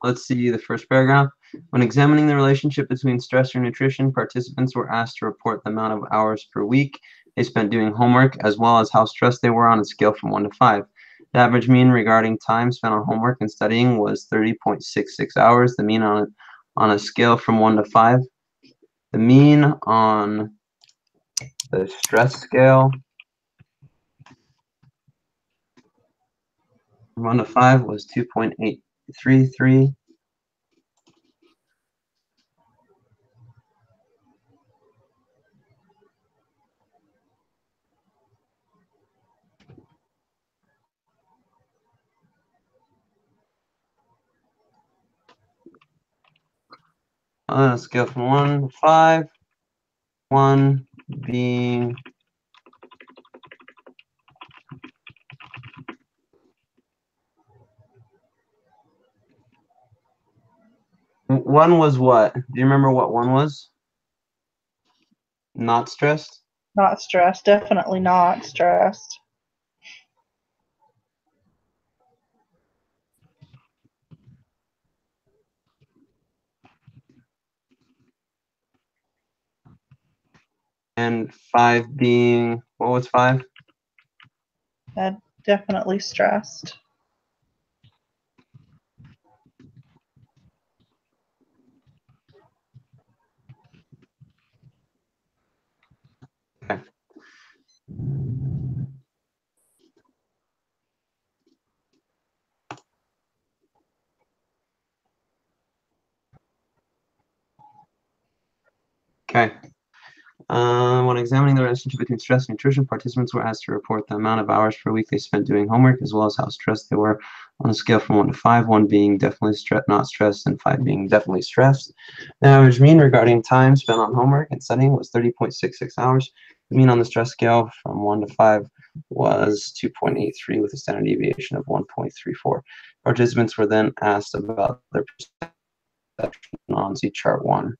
Let's see the first paragraph. When examining the relationship between stress and nutrition, participants were asked to report the amount of hours per week they spent doing homework, as well as how stressed they were on a scale from 1 to 5. The average mean regarding time spent on homework and studying was 30.66 hours. The mean on a scale from 1 to 5. The mean on the stress scale from 1 to 5 was 2.833. On a scale from 1 to 5, 1 being one was what? Do you remember what 1 was? Not stressed? Not stressed. Definitely not stressed. And 5 being, what was 5? Definitely stressed. Okay. Okay. When examining the relationship between stress and nutrition, participants were asked to report the amount of hours per week they spent doing homework, as well as how stressed they were on a scale from 1 to 5, 1 being definitely not stressed, and 5 being definitely stressed. The average mean regarding time spent on homework and studying was 30.66 hours. The mean on the stress scale from 1 to 5 was 2.83 with a standard deviation of 1.34. Participants were then asked about their perception on chart 1.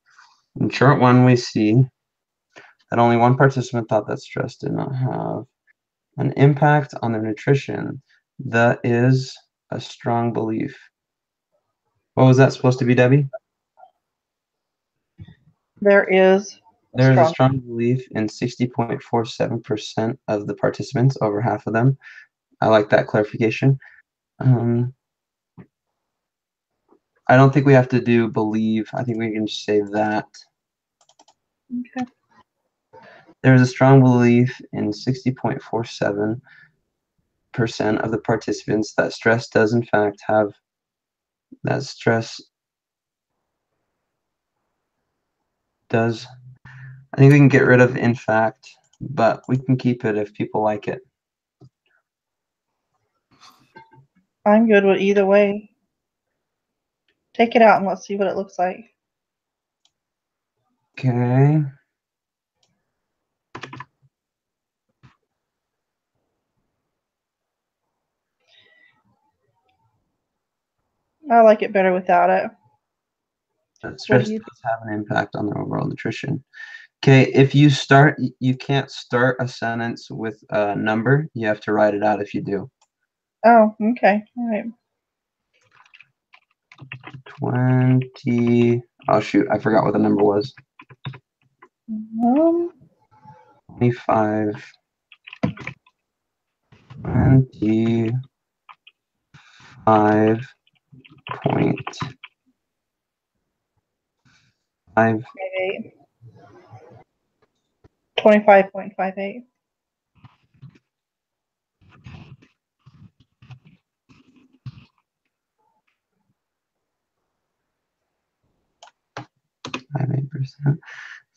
In chart 1, we see that only one participant thought that stress did not have an impact on their nutrition. That is a strong belief. What was that supposed to be, Debbie? There is a strong belief in 60.47% of the participants, over half of them. I like that clarification. I don't think we have to do believe. I think we can just say that. Okay. There is a strong belief in 60.47% of the participants that stress does in fact have that stress does. I think we can get rid of in fact, but we can keep it if people like it. I'm good with either way. Take it out and let's see what it looks like. Okay. I like it better without it. Stress does have an impact on their overall nutrition. Okay, if you start, you can't start a sentence with a number. You have to write it out if you do. Oh, okay. All right. 20. Oh, shoot. I forgot what the number was. 25. 25.5. 25.58. %.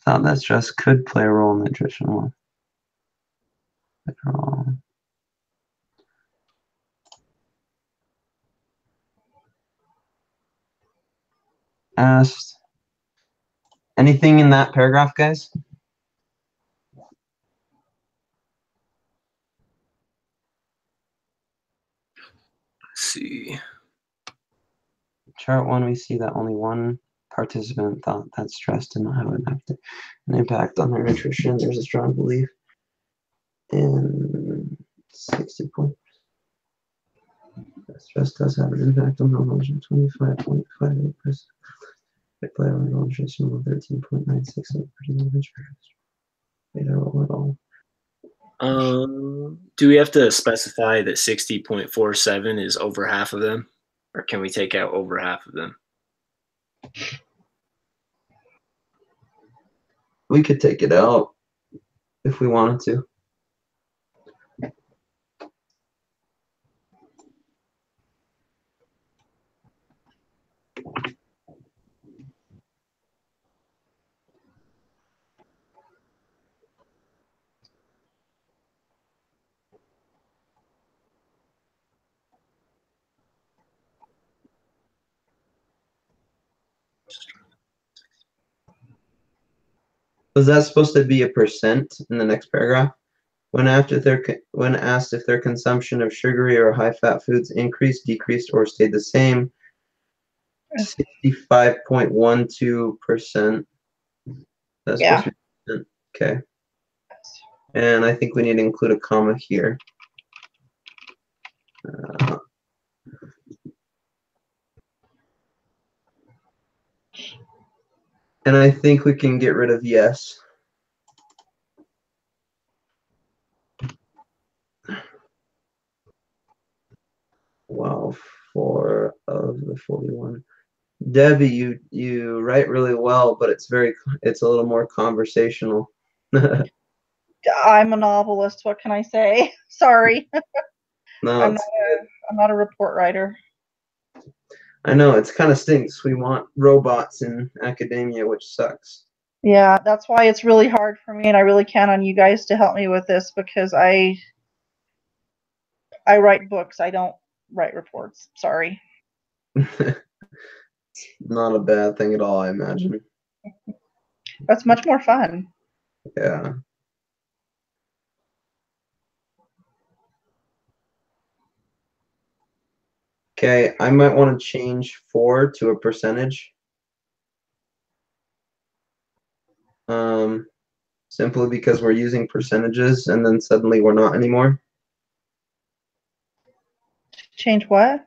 Thought that stress could play a role in nutritional. Asked. Anything in that paragraph, guys? Let's see. Chart 1, we see that only one participant thought that stress did not have an impact on their nutrition. There's a strong belief in 60 points. Stress does have an impact on hormones. 25.58%. They play a role in nutrition of 13.96. Do we have to specify that 60.47 is over half of them, or can we take out over half of them? We could take it out if we wanted to. Was that supposed to be a percent in the next paragraph? When asked if their consumption of sugary or high-fat foods increased, decreased, or stayed the same, 65.12%. That's supposed to be percent. Okay. And I think we need to include a comma here. And I think we can get rid of yes. Wow, 4 of the 41. Debbie, you write really well, but it's a little more conversational. I'm a novelist. What can I say? Sorry. No, I'm not a report writer. I know, it's kind of stinks. We want robots in academia, which sucks. Yeah, that's why it's really hard for me, and I really count on you guys to help me with this because I write books. I don't write reports. Sorry. Not a bad thing at all, I imagine. That's much more fun. Yeah. Okay, I might want to change 4 to a percentage. Simply because we're using percentages and then suddenly we're not anymore. Change what?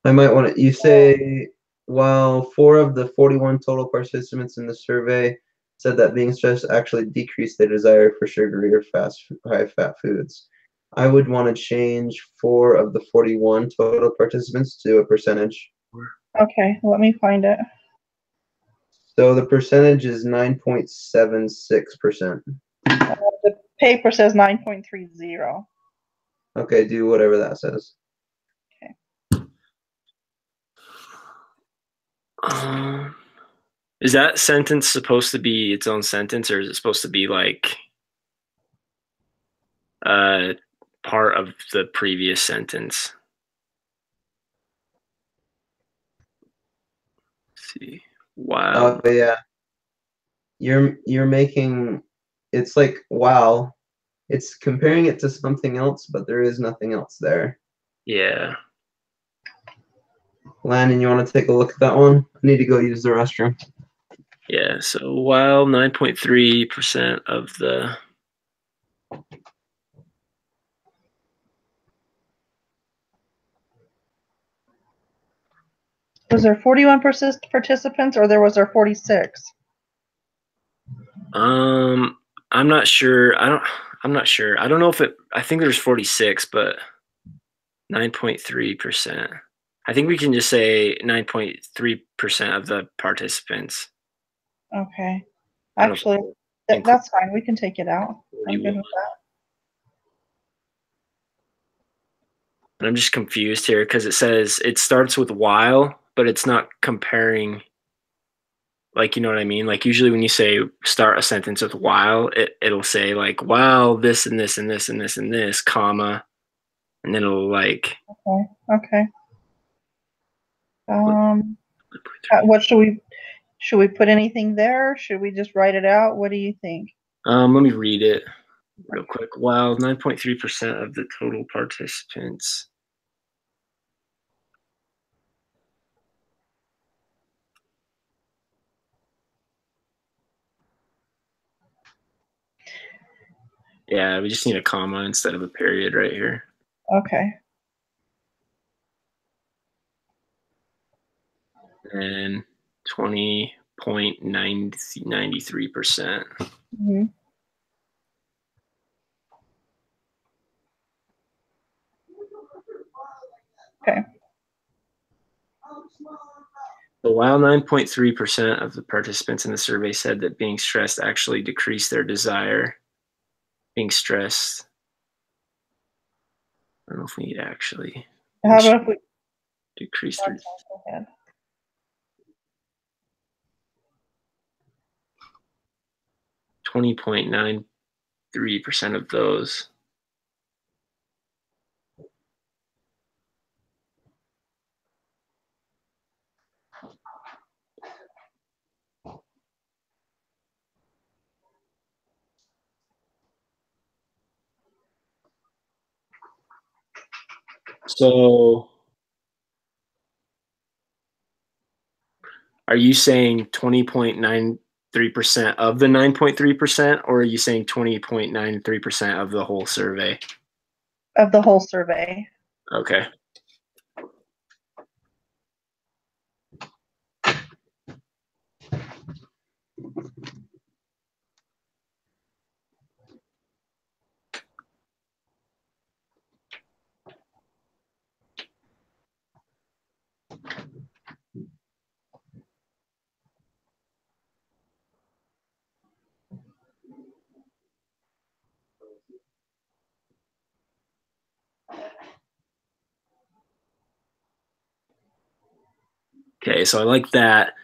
I might want to, you say, while 4 of the 41 total participants in the survey said that being stressed actually decreased their desire for sugary or high-fat foods. I would want to change 4 of the 41 total participants to a percentage. Okay, let me find it. So the percentage is 9.76%. The paper says 9.30. Okay, do whatever that says. Is that sentence supposed to be its own sentence, or is it supposed to be like part of the previous sentence? Let's see. Wow. Oh yeah. You're making, it's like, wow. It's comparing it to something else, but there is nothing else there. Yeah. Landon, you want to take a look at that one? I need to go use the restroom. Yeah. So while 9.3% of the Was there 41 participants, or was there 46? I'm not sure. I'm not sure. I don't know if I think there's 46, but 9.3%. I think we can just say 9.3% of the participants. Okay. I don't Actually, think that's fine. We can take it out. I'm 41. good with that. And I'm just confused here because it says it starts with while, but it's not comparing. Like, you know what I mean? Like usually when you say start a sentence with while, it'll say like while this and this and this and this and this, comma, and then it'll like. Okay. What should we put anything there? Should we just write it out? What do you think? Let me read it real quick. While 9.3% of the total participants. Yeah, we just need a comma instead of a period right here. Okay. And 20.93%. Mm-hmm. Okay. So while 9.3% of the participants in the survey said that being stressed actually decreased their desire, being stressed, I don't know if we need actually. How about if we decrease their. Go ahead. 20.93% of those. So are you saying 20.93% of the 9.3%, or are you saying 20.93% of the whole survey? Of the whole survey. Okay. Okay, so I like that.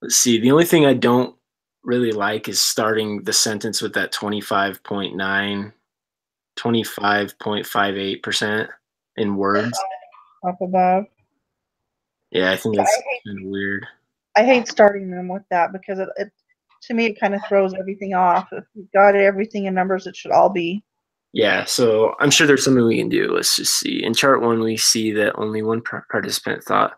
Let's see. The only thing I don't really like is starting the sentence with that 25.58% in words. Up above. Yeah, I think that's kind of weird. I hate starting them with that because it to me it kind of throws everything off. If we've got everything in numbers, it should all be Yeah, so I'm sure there's something we can do. Let's just see. In chart 1, we see that only one participant thought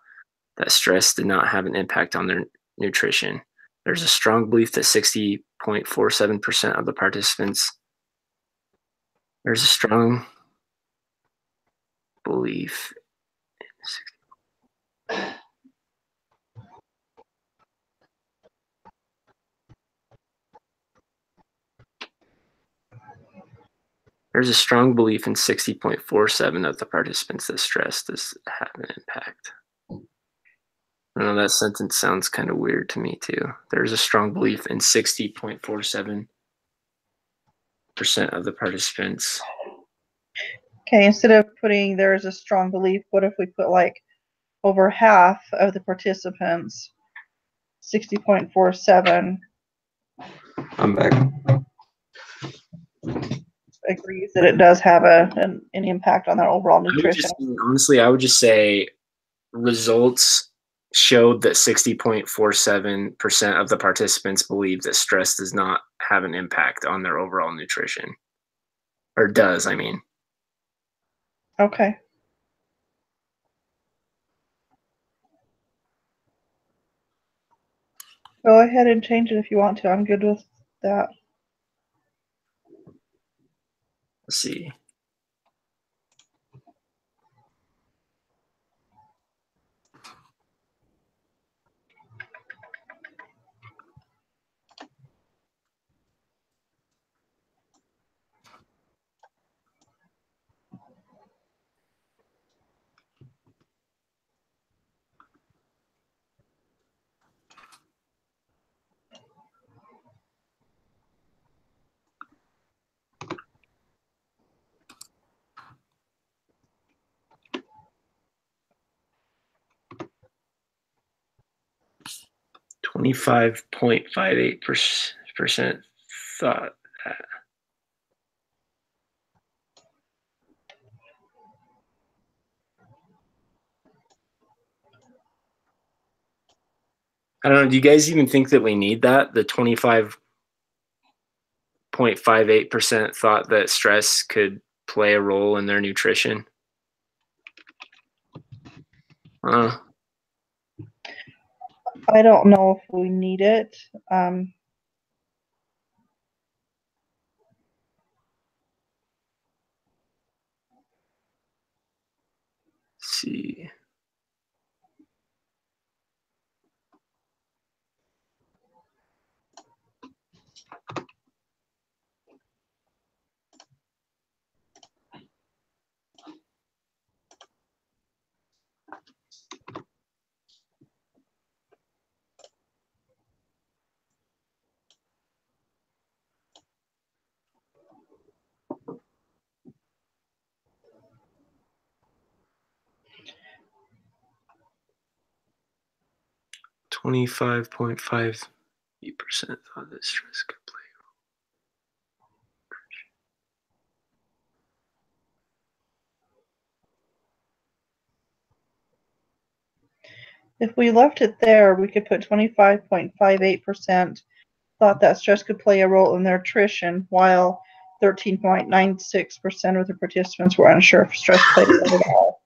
that stress did not have an impact on their nutrition. There's a strong belief that 60.47% of the participants. There's a strong belief. There's a strong belief in 60.47 of the participants that stress does have an impact. I don't know, that sentence sounds kind of weird to me too. There's a strong belief in 60.47% of the participants. Okay, instead of putting there's a strong belief, what if we put like over half of the participants, 60.47, I'm back. agrees that it does have an impact on their overall nutrition? Honestly, I would just say results showed that 60.47% of the participants believe that stress does not have an impact on their overall nutrition. Or does, I mean. Okay. Go ahead and change it if you want to. I'm good with that. Let's see. .58% thought that. I don't know. Do you guys even think that we need that? The 25.58% thought that stress could play a role in their nutrition. I don't know if we need it. Let's see. .58% thought that stress could play. If we left it there, we could put 25.58% thought that stress could play a role in their nutrition, while 13.96% of the participants were unsure if stress played a role at all.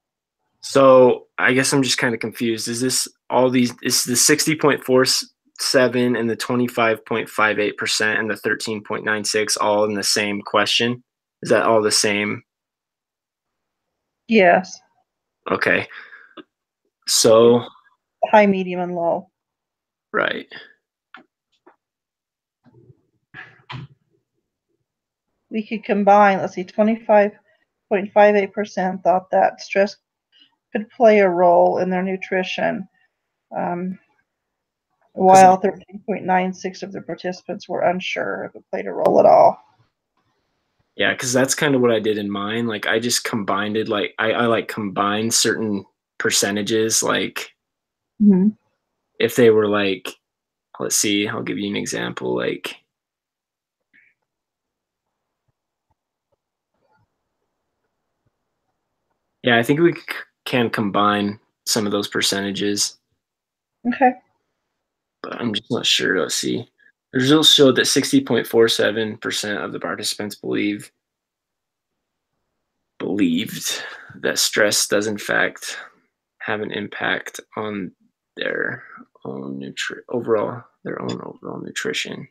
So I guess I'm just kind of confused. Is this all these? Is the 60.47 and the 25.58% and the 13.96 all in the same question? Is that all the same? Yes. Okay. So high, medium, and low. Right. We could combine, let's see, 25.58% thought that stress could play a role in their nutrition, while 13.96 of the participants were unsure if it played a role at all. Yeah, because that's kind of what I did in mine. Like I just combined it. Like I like combined certain percentages. Like if they were like, let's see, I'll give you an example. Like yeah, I think we can combine some of those percentages. Okay. But I'm just not sure. Let's see. The results showed that 60.47% of the participants believe believed that stress does in fact have an impact on their own overall nutrition.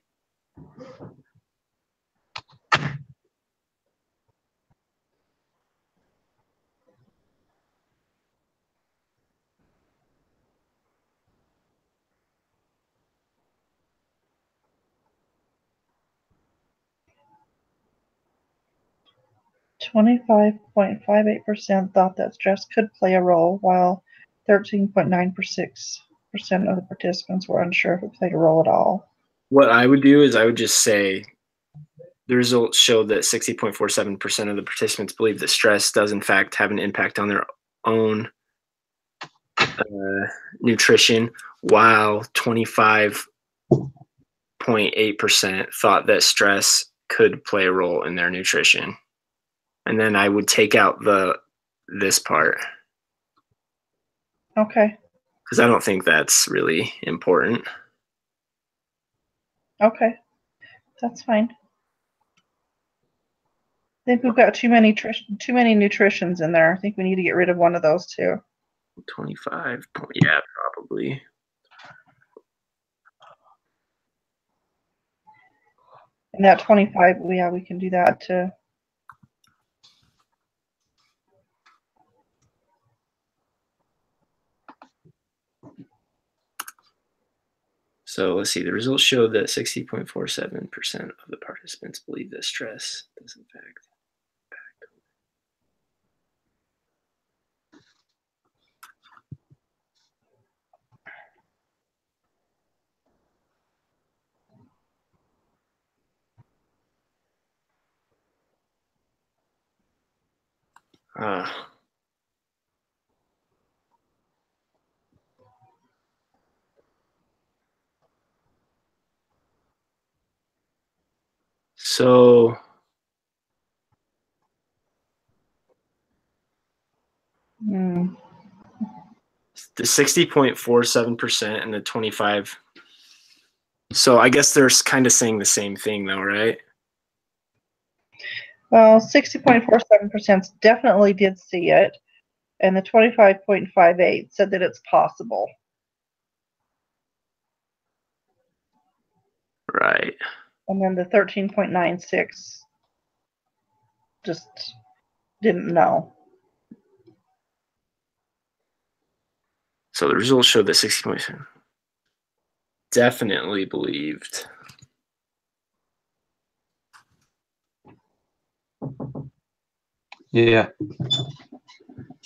(25.58%) thought that stress could play a role, while 13.96% of the participants were unsure if it played a role at all. What I would do is I would just say the results showed that 60.47% of the participants believe that stress does in fact have an impact on their own nutrition, while 25.8% thought that stress could play a role in their nutrition. And then I would take out this part. Okay. Because I don't think that's really important. Okay. That's fine. I think we've got too many nutritions in there. I think we need to get rid of one of those too. 25. Yeah, probably. And that 25, yeah, we can do that too. So let's see. The results showed that 60.47% of the participants believe that stress does in fact impact. So the 60.47% and the 25. So I guess they're kind of saying the same thing though, right? Well, 60.47% definitely did see it, and the 25.58 said that it's possible. Right. And then the 13.96 just didn't know. So the results showed that 60% definitely believed. Yeah.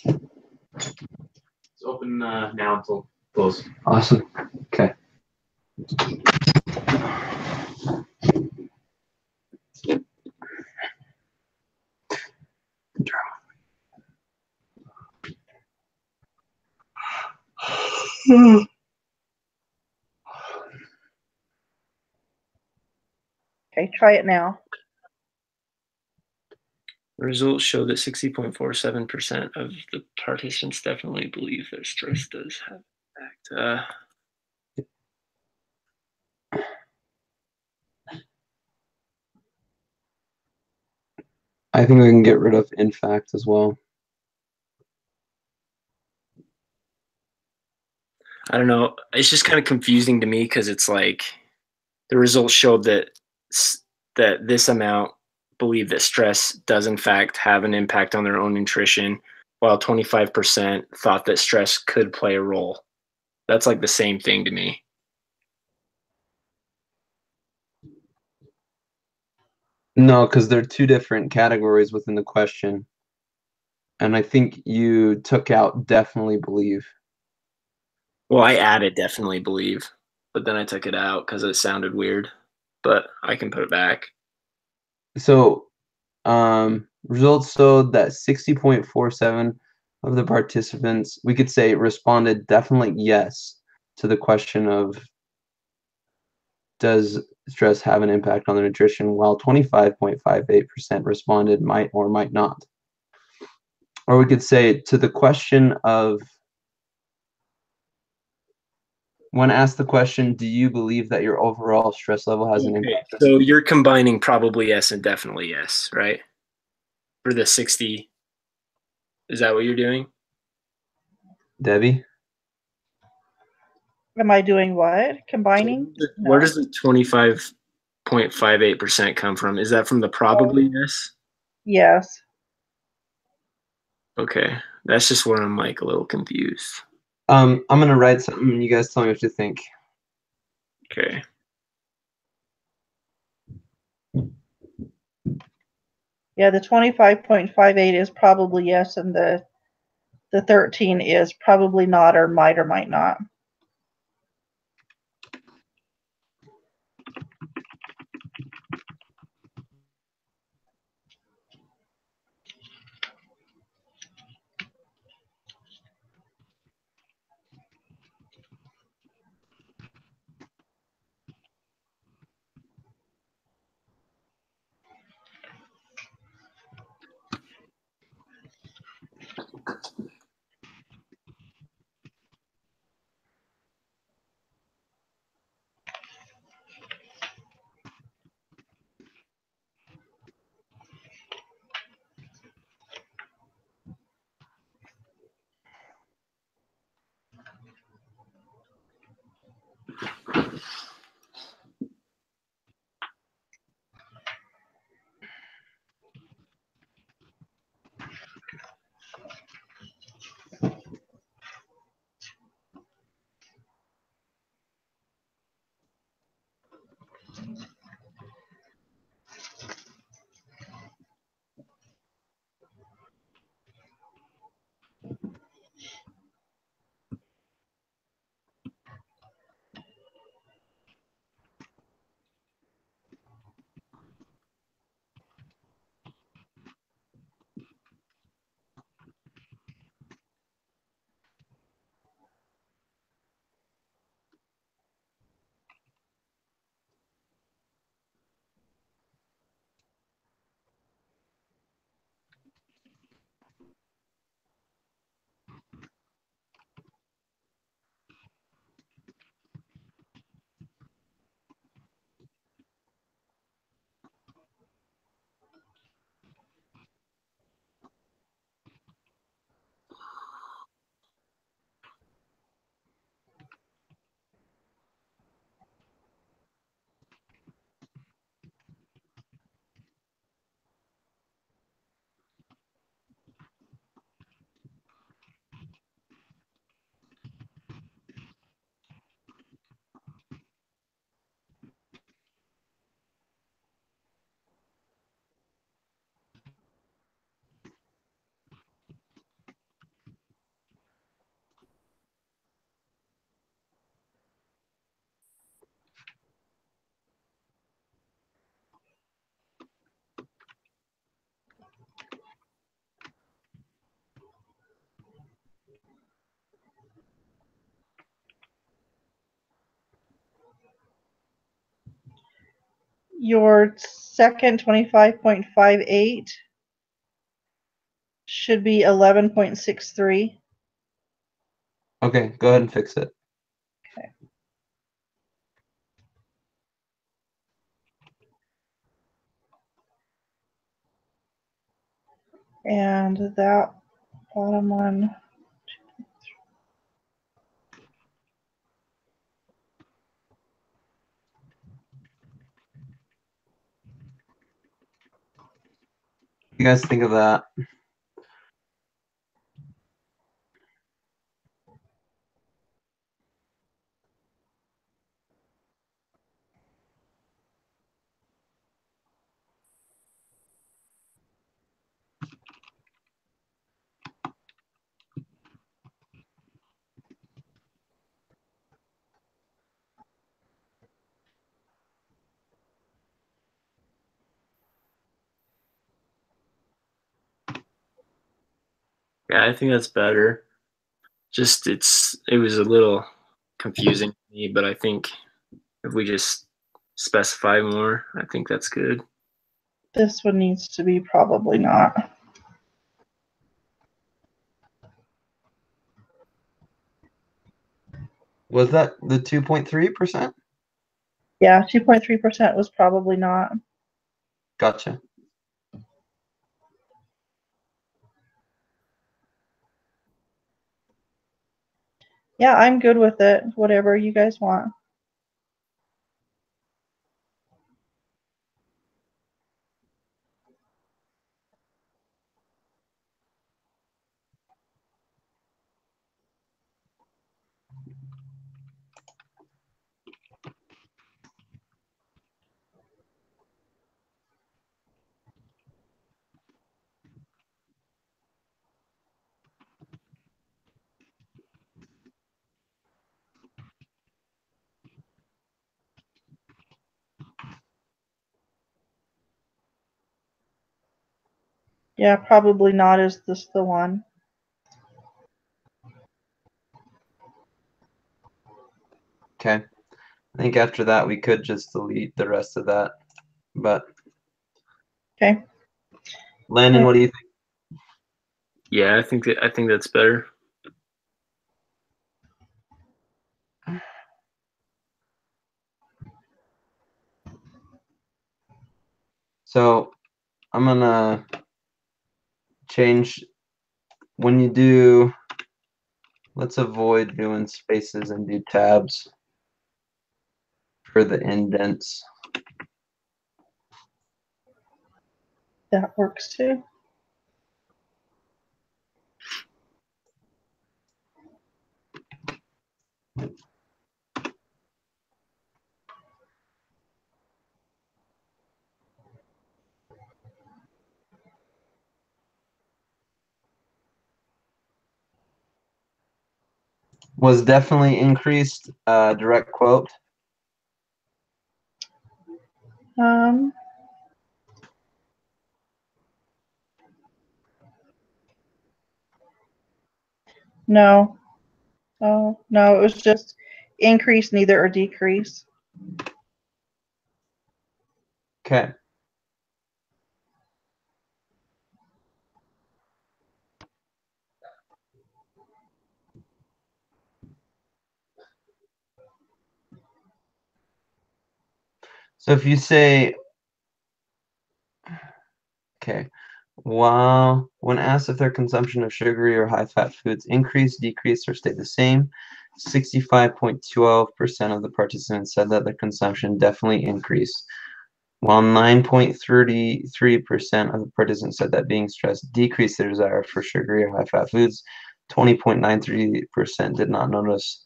It's open now until close. Awesome. Okay. Okay, try it now. The results show that 60.47% of the participants definitely believe that stress does have an impact. I think we can get rid of in fact as well. I don't know. It's just kind of confusing to me because it's like the results showed that this amount believe that stress does in fact have an impact on their own nutrition, while 25% thought that stress could play a role. That's like the same thing to me. No, because they're two different categories within the question. And I think you took out definitely believe. Well, I added definitely believe, but then I took it out because it sounded weird, but I can put it back. So results showed that 60.47 of the participants, we could say, responded definitely yes to the question of does stress have an impact on their nutrition, while 25.58% responded might or might not. Or we could say to the question of, when asked the question, do you believe that your overall stress level has an impact? So you're combining probably yes and definitely yes, right? For the 60. Is that what you're doing? Debbie? Am I doing what? Combining? Where No. does the 25.58% come from? Is that from the probably yes? Yes. Okay, that's just where I'm like a little confused. I'm gonna write something and you guys tell me what you think. Okay. Yeah, the 25.58 is probably yes, and the 13 is probably not or might not. Your second 25.58 should be 11.63. Okay, go ahead and fix it. And that bottom one. You guys think of that? Yeah, I think that's better. Just it was a little confusing to me, but I think if we just specify more, I think that's good. This one needs to be probably not. Was that the 2.3%? Yeah, 2.3% was probably not. Gotcha. Yeah, I'm good with it. Whatever you guys want. Yeah, probably not. Is this the one? Okay. I think after that we could just delete the rest of that. But Okay. Landon, what do you think? Yeah, I think that's better. So I'm gonna change when you do. Let's avoid doing spaces and do tabs for the indents. That works too. Was definitely increased direct quote. Um, no. Oh, no, it was just increase, neither, or decrease. Okay. So if you say, okay, while when asked if their consumption of sugary or high-fat foods increased, decreased, or stayed the same, 65.12% of the participants said that their consumption definitely increased, while 9.33% of the participants said that being stressed decreased their desire for sugary or high-fat foods. 20.93% did not notice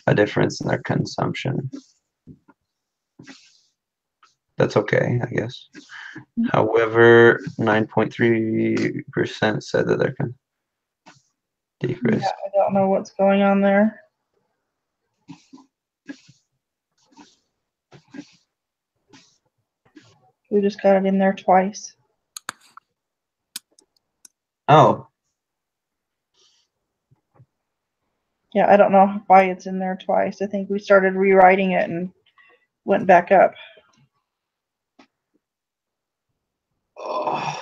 a difference in their consumption. That's okay, I guess. However, 9.3% said that they can decrease. Yeah, I don't know what's going on there. We just got it in there twice. Oh, Yeah, I don't know why it's in there twice. I think we started rewriting it and went back up. oh.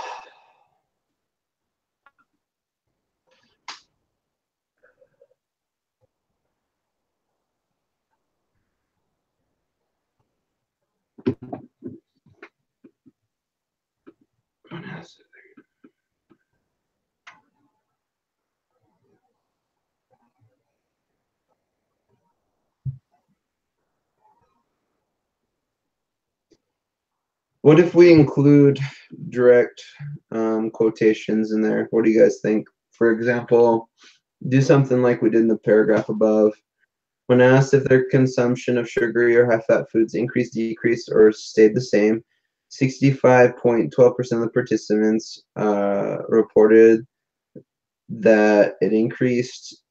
What if we include direct quotations in there? What do you guys think? For example, do something like we did in the paragraph above. When asked if their consumption of sugary or high-fat foods increased, decreased, or stayed the same, 65.12% of the participants reported that it increased,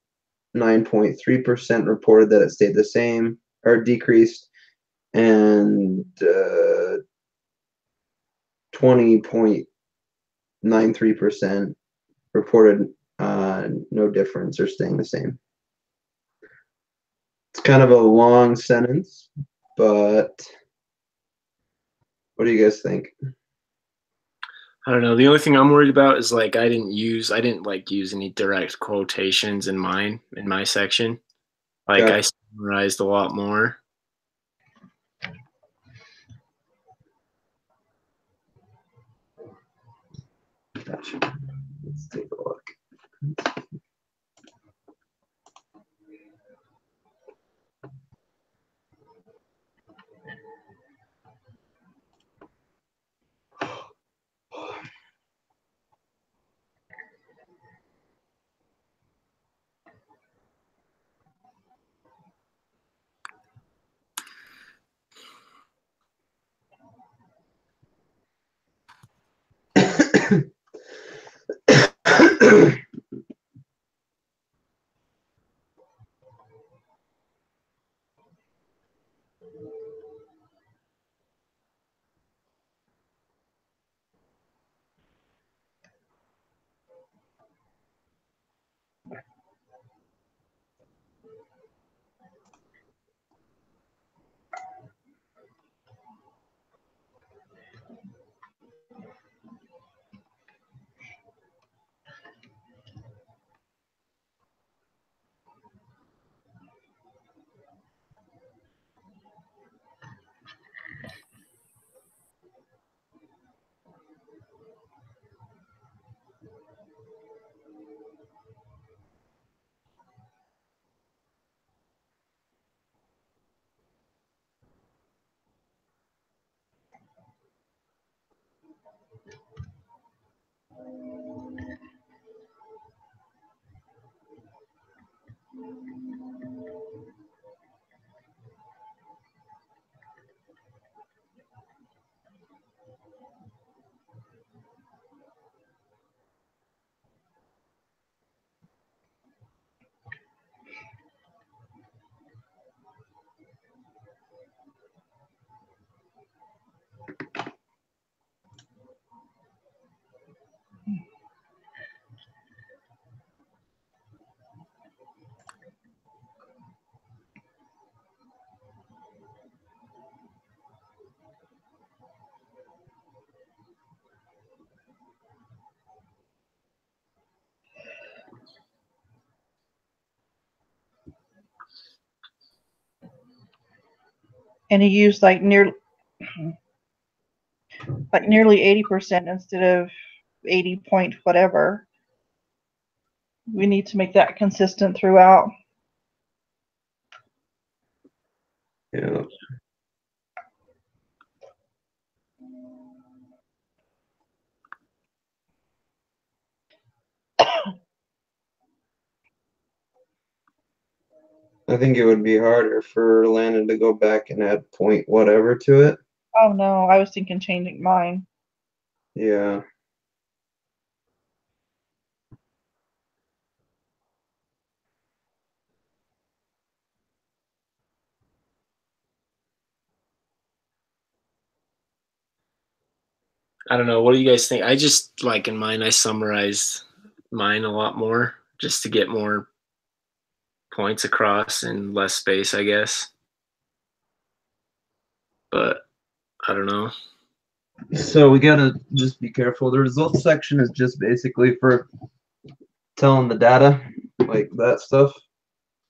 9.3% reported that it stayed the same or decreased, and 20.93% reported no difference or staying the same. It's kind of a long sentence, but what do you guys think? I don't know. The only thing I'm worried about is like I didn't use any direct quotations in my section. Like Okay. I summarized a lot more. Gotcha. Let's take a look. And he used like nearly 80% instead of 80 point whatever. We need to make that consistent throughout. Yeah. I think it would be harder for Landon to go back and add point whatever to it. Oh no, I was thinking changing mine. Yeah. I don't know. What do you guys think? I just like in mine, I summarized mine a lot more just to get more points across in less space, I guess. But I don't know. So we gotta just be careful. The results section is just basically for telling the data, like that stuff,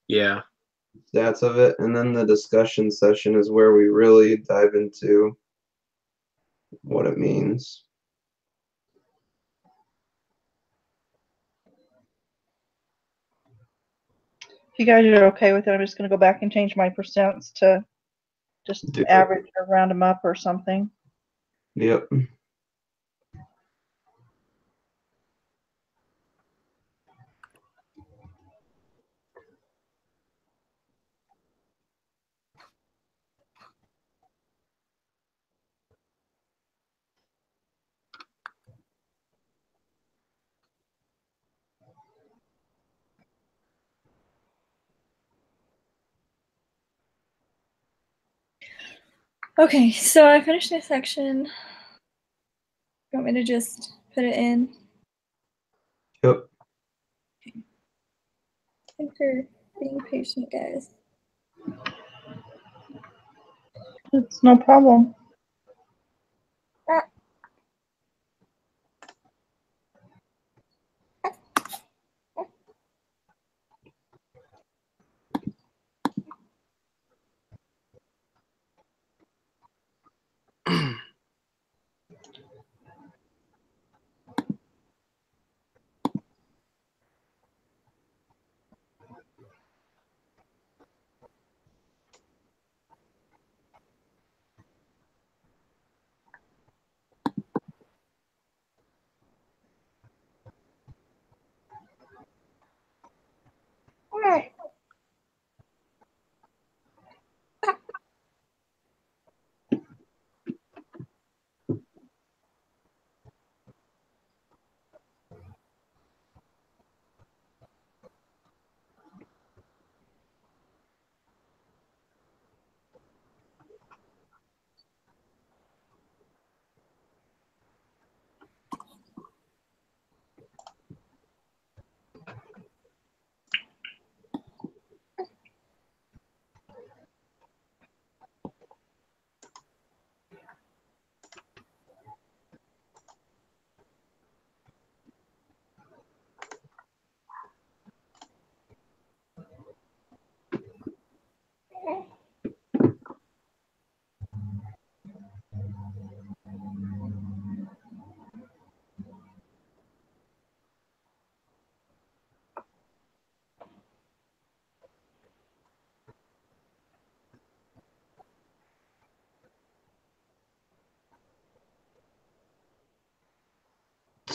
Yeah. stats of it, and then the discussion session is where we really dive into what it means. If you guys are okay with it, I'm just going to go back and change my percents to just Do it. average or round them up or something. Yep. Okay, so I finished this section. You want me to just put it in? Yep. Thanks for being patient, guys. It's no problem.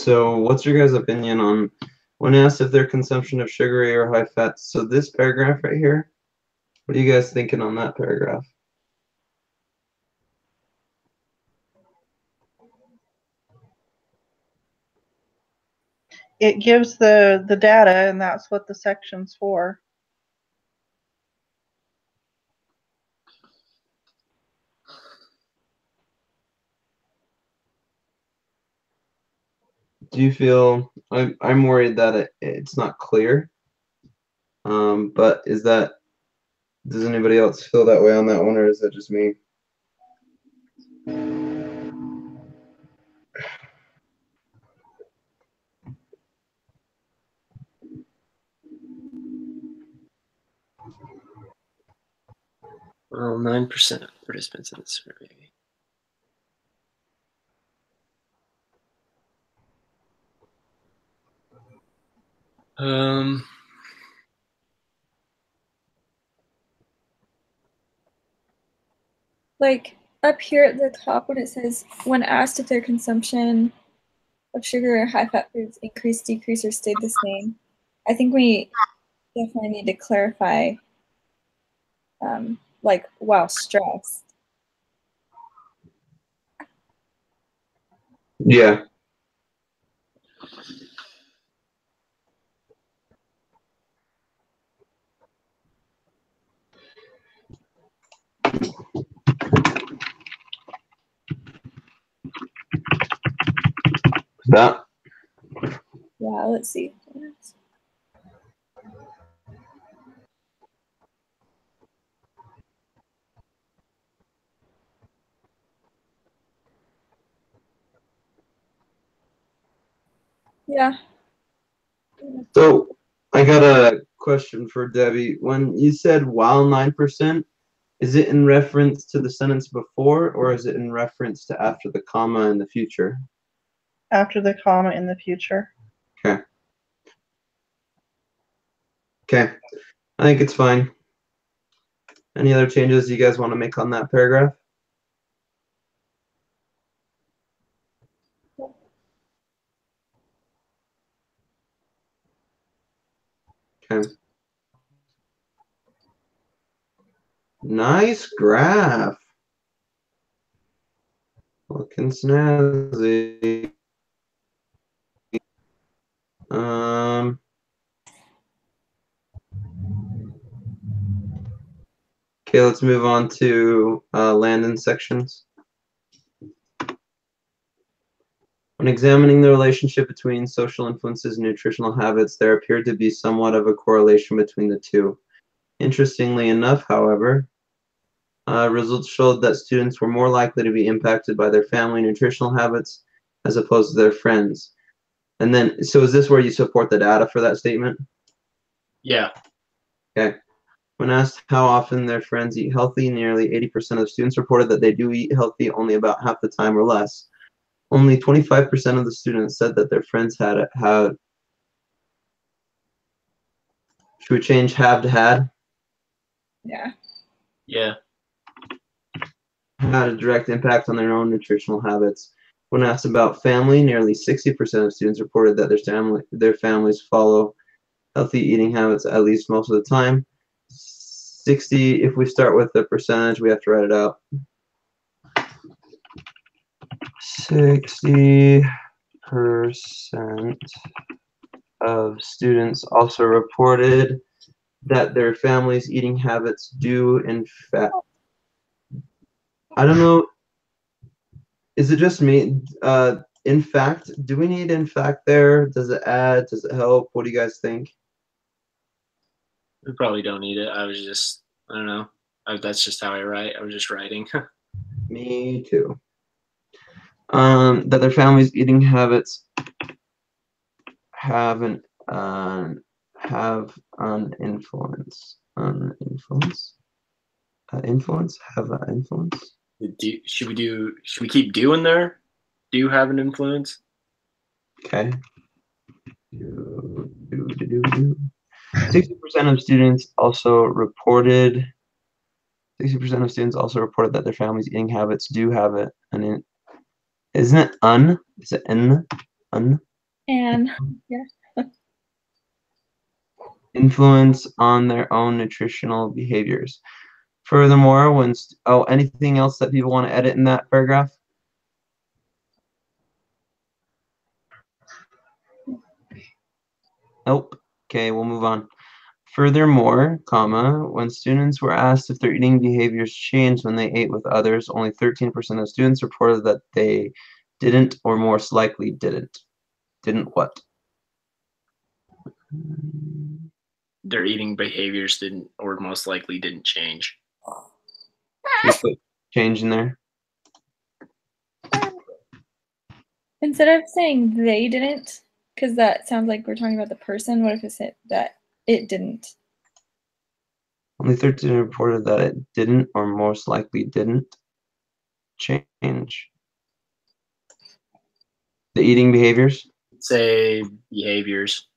So what's your guys' opinion on when asked if their consumption of sugary or high fat? So this paragraph right here, what are you guys thinking on that paragraph? It gives the data, and that's what the section's for. Do you feel I'm worried that it's not clear? But does anybody else feel that way on that one, or is that just me? Well, 9% of participants in the survey. Like up here at the top when it says, when asked if their consumption of sugar or high fat foods increased, decreased, or stayed the same, I think we definitely need to clarify, like, while stressed. Yeah. That. Yeah, let's see. Yeah. So I got a question for Debbie. When you said while 9%, is it in reference to the sentence before, or is it in reference to after the comma in the future? After the comma in the future. Okay. Okay. I think it's fine. Any other changes you guys want to make on that paragraph? Okay. Nice graph. Looking snazzy. Okay, let's move on to Landon sections. When examining the relationship between social influences and nutritional habits, there appeared to be somewhat of a correlation between the two. Interestingly enough, however, results showed that students were more likely to be impacted by their family nutritional habits as opposed to their friends. And then, so is this where you support the data for that statement? Yeah. Okay. When asked how often their friends eat healthy, nearly 80% of students reported that they do eat healthy only about half the time or less. Only 25% of the students said that their friends had. Should we change have to had? Yeah. Yeah. Had a direct impact on their own nutritional habits. When asked about family, nearly 60% of students reported that their families follow healthy eating habits at least most of the time. 60, if we start with the percentage, we have to write it out. 60% of students also reported that their families' eating habits do, in fact, I don't know, is it just me? In fact, do we need in fact there? Does it add? Does it help? What do you guys think? We probably don't need it. I don't know. That's just how I write. I was just writing. Me too. That their families' eating habits have an influence. Have an influence. Should we keep doing there? Do you have an influence? Okay. 60% of students also reported. 60% of students also reported that their families' eating habits do have it. And isn't it un? Is it n? Un? And yeah. Influence on their own nutritional behaviors. Furthermore, anything else that people want to edit in that paragraph? Nope. Okay, we'll move on. Furthermore, when students were asked if their eating behaviors changed when they ate with others, only 13% of students reported that they didn't, or most likely didn't. Didn't what? Their eating behaviors didn't, or most likely didn't change. You put change in there. Instead of saying they didn't, because that sounds like we're talking about the person, what if it said that it didn't? Only 13 reported that it didn't, or most likely didn't change. The eating behaviors? Say behaviors.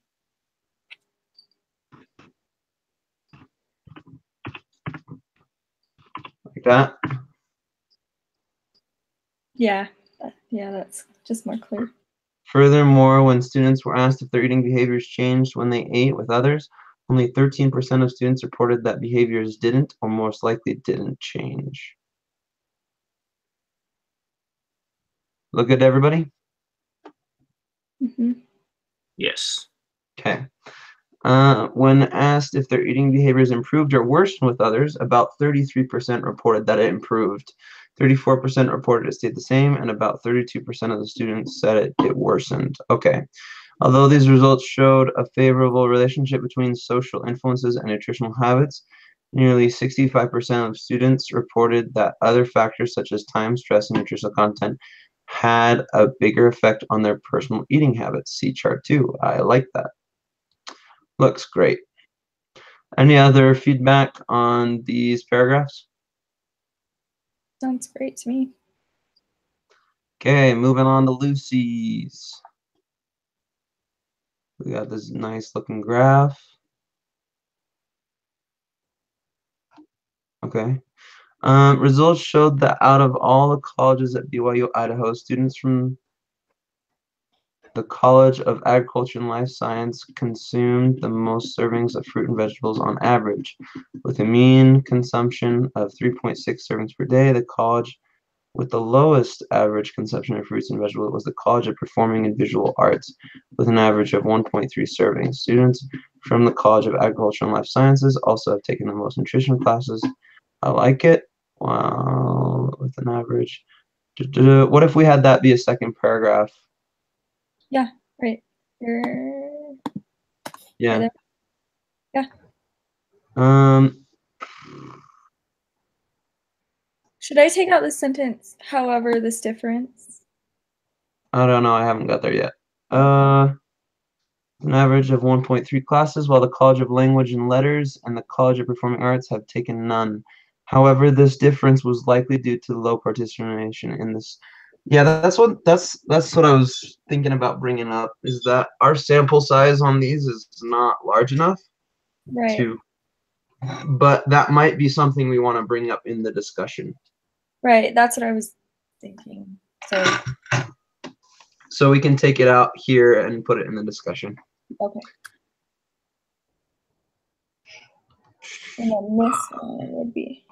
Like that? Yeah. Yeah, that's just more clear. Furthermore, when students were asked if their eating behaviors changed when they ate with others, only 13% of students reported that behaviors didn't, or most likely didn't change. Look good, everybody? Mm-hmm. Yes. Okay. When asked if their eating behaviors improved or worsened with others, about 33% reported that it improved. 34% reported it stayed the same, and about 32% of the students said it worsened. Okay. Although these results showed a favorable relationship between social influences and nutritional habits, nearly 65% of students reported that other factors such as time, stress, and nutritional content had a bigger effect on their personal eating habits. See chart 2. I like that. Looks great. Any other feedback on these paragraphs? Sounds great to me. Okay, moving on to Lucy's. We got this nice looking graph. Okay. Results showed that out of all the colleges at BYU, Idaho, students from the College of Agriculture and Life Science consumed the most servings of fruit and vegetables on average. With a mean consumption of 3.6 servings per day, the college with the lowest average consumption of fruits and vegetables was the College of Performing and Visual Arts, with an average of 1.3 servings. Students from the College of Agriculture and Life Sciences also have taken the most nutrition classes. I like it. Wow, with an average. What if we had that be a second paragraph? Yeah, right. Here. Yeah. Right there. Should I take out this sentence, however, this difference? I don't know. I haven't got there yet. An average of 1.3 classes, while the College of Language and Letters and the College of Performing Arts have taken none. However, this difference was likely due to low participation in this. Yeah, that's what I was thinking about bringing up, is that our sample size on these is not large enough. Right. But that might be something we want to bring up in the discussion. Right, that's what I was thinking. So we can take it out here and put it in the discussion. Okay. And then this one would be.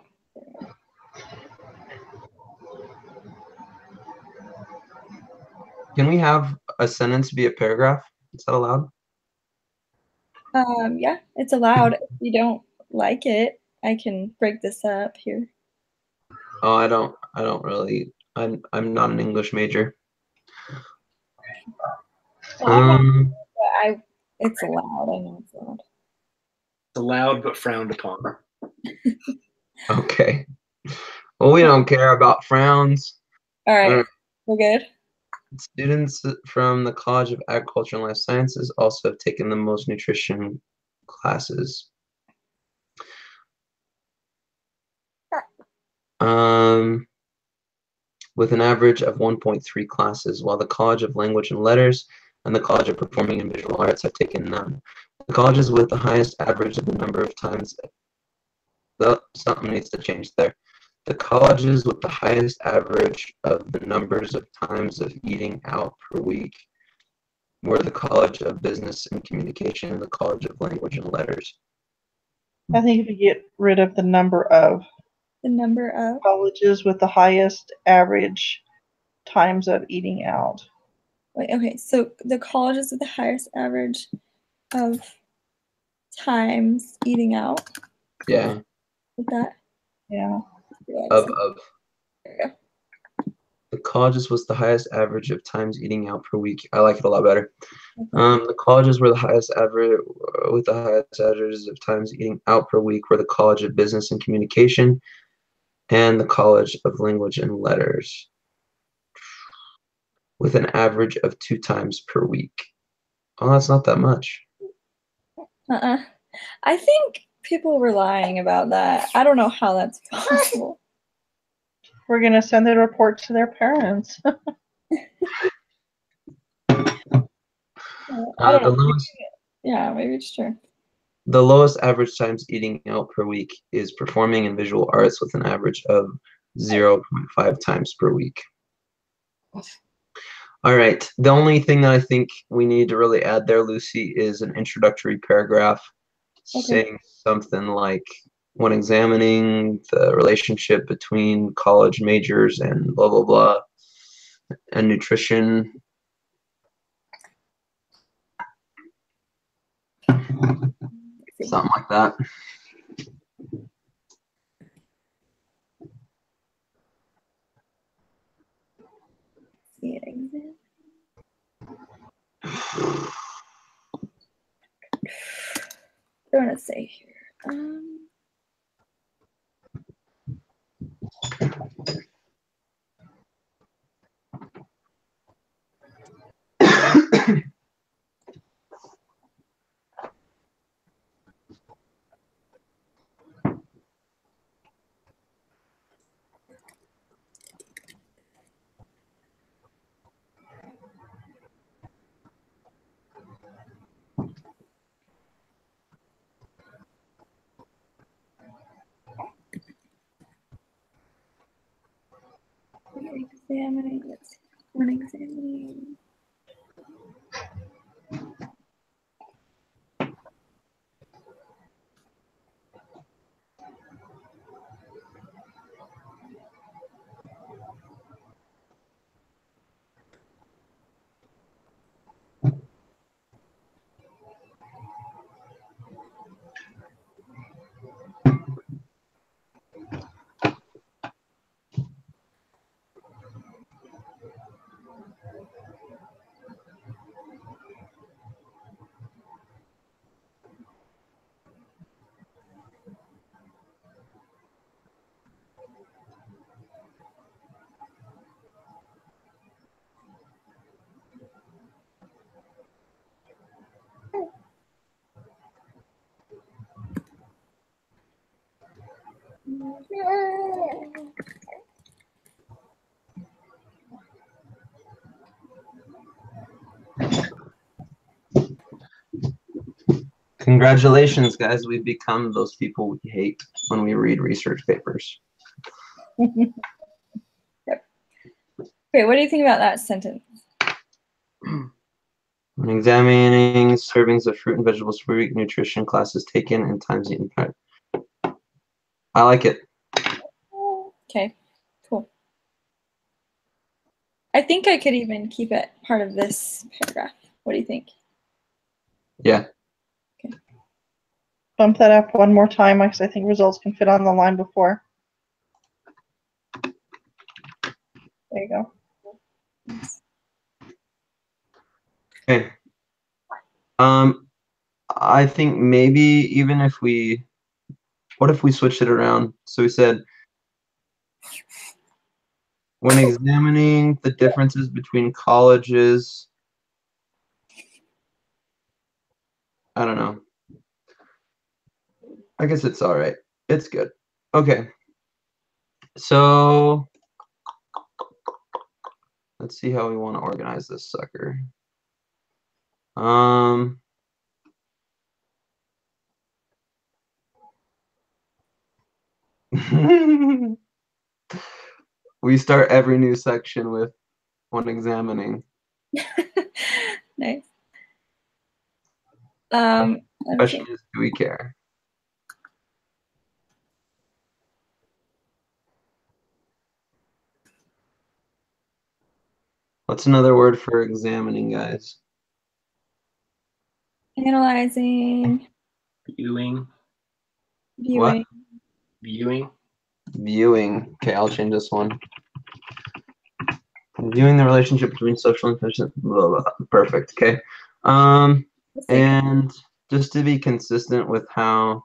Can we have a sentence be a paragraph? Is that allowed? Yeah, it's allowed. If you don't like it, I can break this up here. Oh, I don't really. I'm not an English major. It's allowed. I know it's allowed. It's allowed but frowned upon. Okay. Well, we don't care about frowns. All right, we're good. Students from the College of Agriculture and Life Sciences also have taken the most nutrition classes. With an average of 1.3 classes, while the College of Language and Letters and the College of Performing and Visual Arts have taken none. The colleges with the highest average of the number of times, something needs to change there. The colleges with the highest average of the numbers of times of eating out per week were the College of Business and Communication and the College of Language and Letters. I think if you get rid of the number of The number of. colleges with the highest average times of eating out. Wait, okay, so the colleges with the highest average of times eating out. Yeah. With that. Yeah. Of There you go. the colleges was the highest average of times eating out per week. I like it a lot better. The colleges were the highest average with the highest averages of times eating out per week were the College of Business and Communication and the College of Language and Letters, with an average of 2 times per week. Oh, that's not that much. I think people were lying about that. I don't know how that's possible. We're going to send the report to their parents. I don't know. lowest, Yeah, maybe it's true. the lowest average times eating out per week is performing in visual arts with an average of 0.5 times per week. All right. The only thing that I think we need to really add there, Lucy, is an introductory paragraph saying something like, when examining the relationship between college majors and blah, blah, blah, and nutrition. Something like that. See an example. What do I want to say here? Examining. Let's see. When examining. Congratulations, guys. We've become those people we hate when we read research papers. Okay, what do you think about that sentence? When examining servings of fruit and vegetables per week, nutrition classes taken and times eaten. I like it. Okay, cool. I think I could even keep it part of this paragraph. What do you think? Yeah. Bump that up one more time because I think results can fit on the line before. There you go. Okay. I think maybe even if we, what if we switched it around? So we said, when examining the differences between colleges, I don't know. I guess it's all right. It's good. Okay. So let's see how we want to organize this sucker. We start every new section with when examining. Nice. Let me Question see. is, do we care? What's another word for examining, guys? Analyzing, Viewing. viewing. Viewing. Viewing. Okay, I'll change this one. Viewing the relationship between social and person. Blah, blah, blah. Perfect. Okay. Let's see. And just to be consistent with how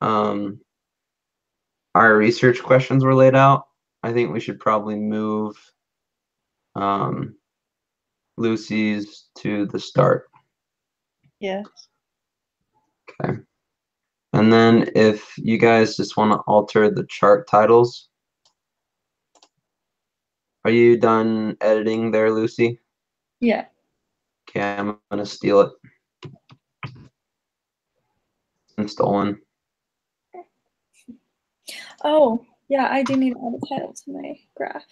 our research questions were laid out, I think we should probably move Lucy's to the start. Yes. Okay. And then if you guys just want to alter the chart titles. Are you done editing there, Lucy? Yeah. Okay, I'm gonna steal it. And stolen. Oh, yeah, I do need to add a title to my graph.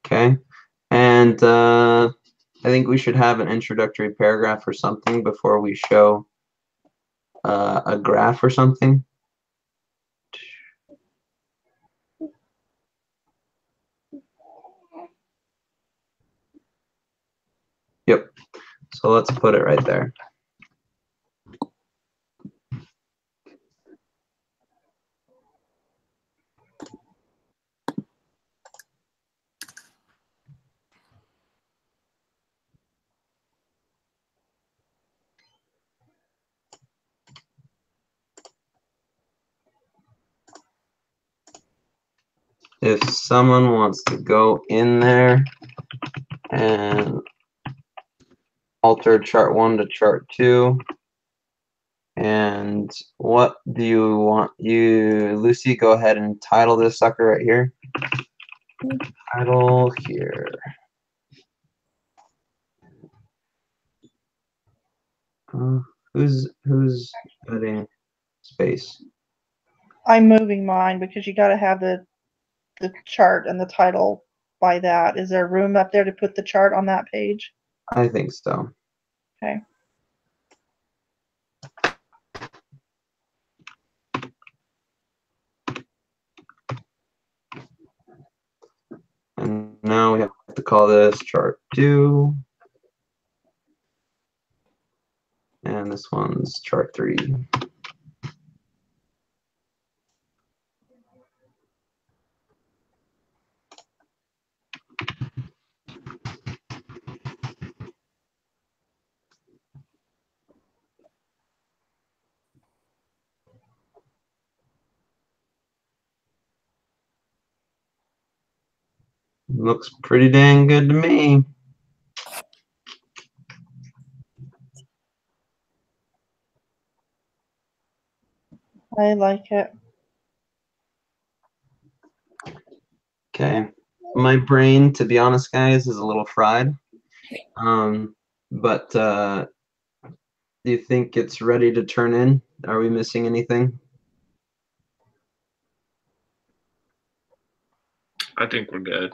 Okay. And I think we should have an introductory paragraph or something before we show a graph or something. Yep. So let's put it right there. If someone wants to go in there and alter chart 1 to chart 2, and what do you want? Lucy, go ahead and title this sucker right here. Title here. Who's adding space? I'm moving mine because you got to have the chart and the title by that. Is there room up there to put the chart on that page? I think so. Okay. And now we have to call this chart 2. And this one's chart 3. Looks pretty dang good to me. I like it. Okay. My brain, to be honest, guys, is a little fried. But do you think it's ready to turn in? Are we missing anything? I think we're good.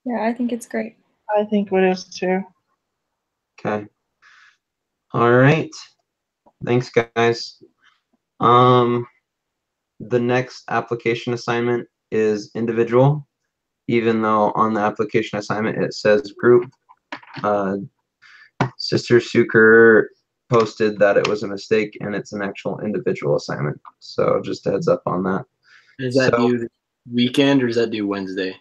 Yeah, I think it's great. I think it is too. Okay. All right. Thanks, guys. The next application assignment is individual, even though on the application assignment it says group. Sister Suker posted that it was a mistake and it's an actual individual assignment. So just a heads up on that. Is that So- due weekend or is that due Wednesday?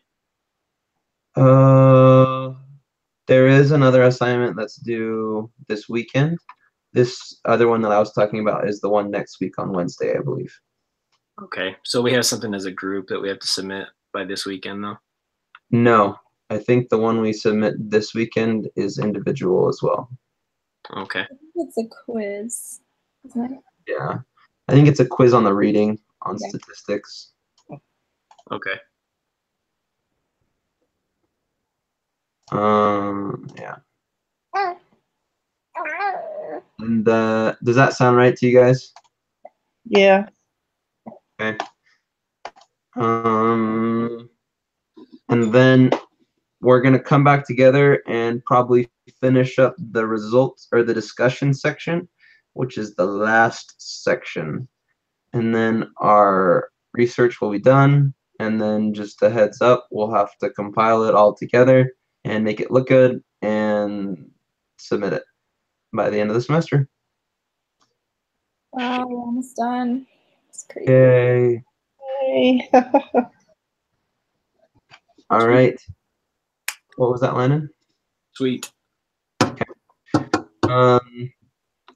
There is another assignment that's due this weekend. This other one that I was talking about is the one next week on Wednesday, I believe. Okay, so we have something as a group that we have to submit by this weekend, though. No, I think the one we submit this weekend is individual as well. Okay. I think it's a quiz, isn't it? Yeah, I think it's a quiz on the reading on Yeah. statistics. Okay. Yeah. And does that sound right to you guys? Yeah. Okay. And then we're going to come back together and probably finish up the results or the discussion section, which is the last section. And then our research will be done. And then just a heads up, we'll have to compile it all together and make it look good and submit it by the end of the semester. Wow, we're almost done. It's crazy. Yay. Yay. All right. What was that, Landon? Sweet.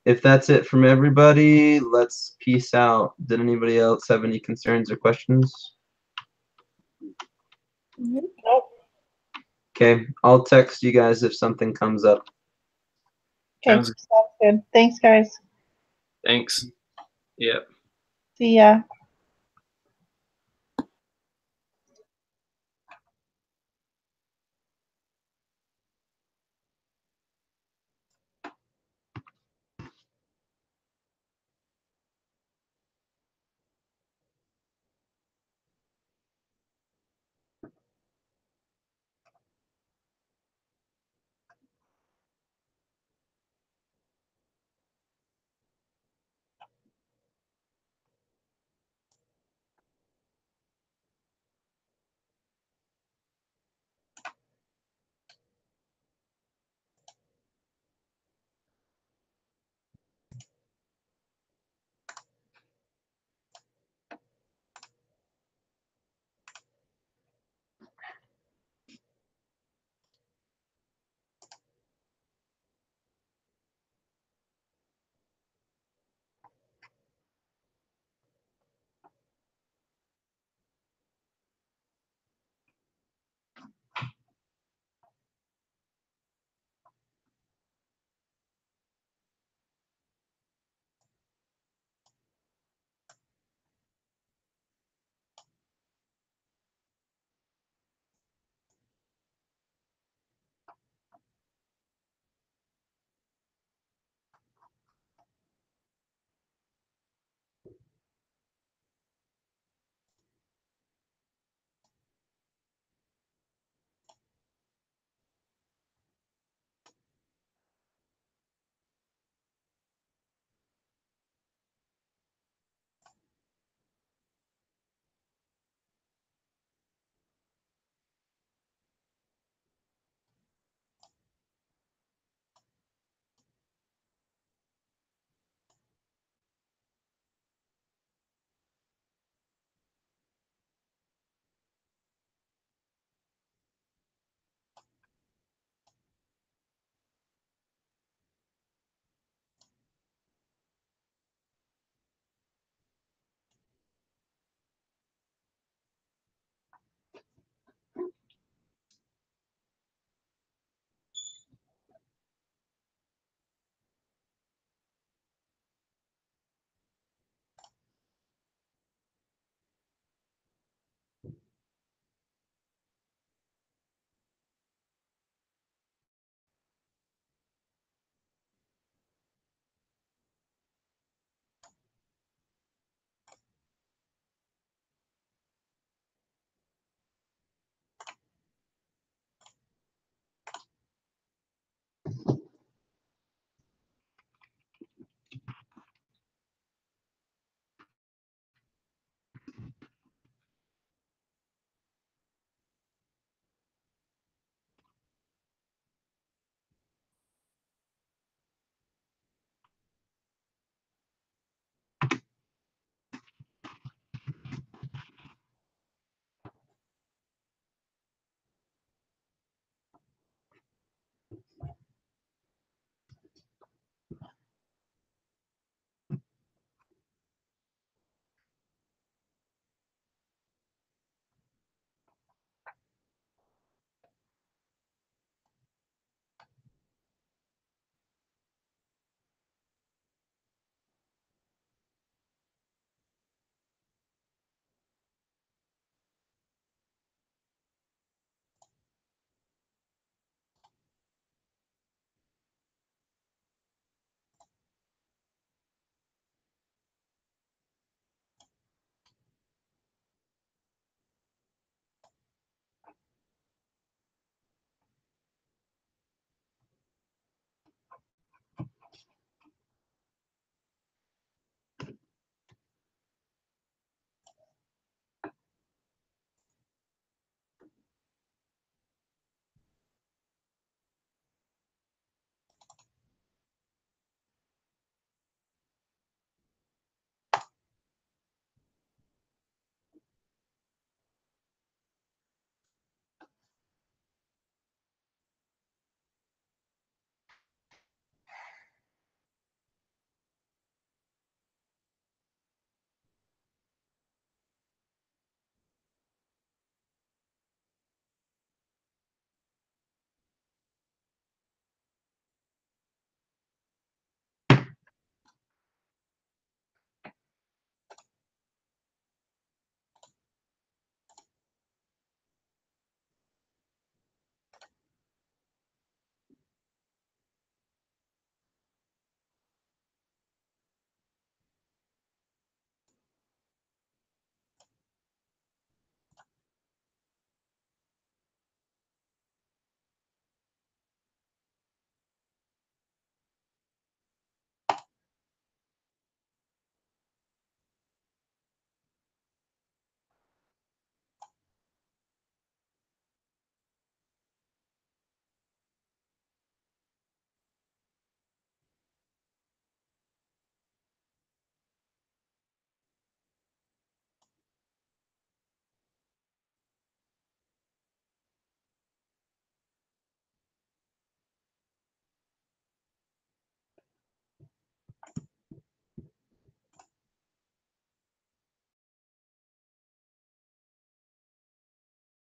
If that's it from everybody, let's peace out. Did anybody else have any concerns or questions? Nope. Okay, I'll text you guys if something comes up. Okay, Sounds- sounds good. Thanks, guys. Thanks. Yep. See ya.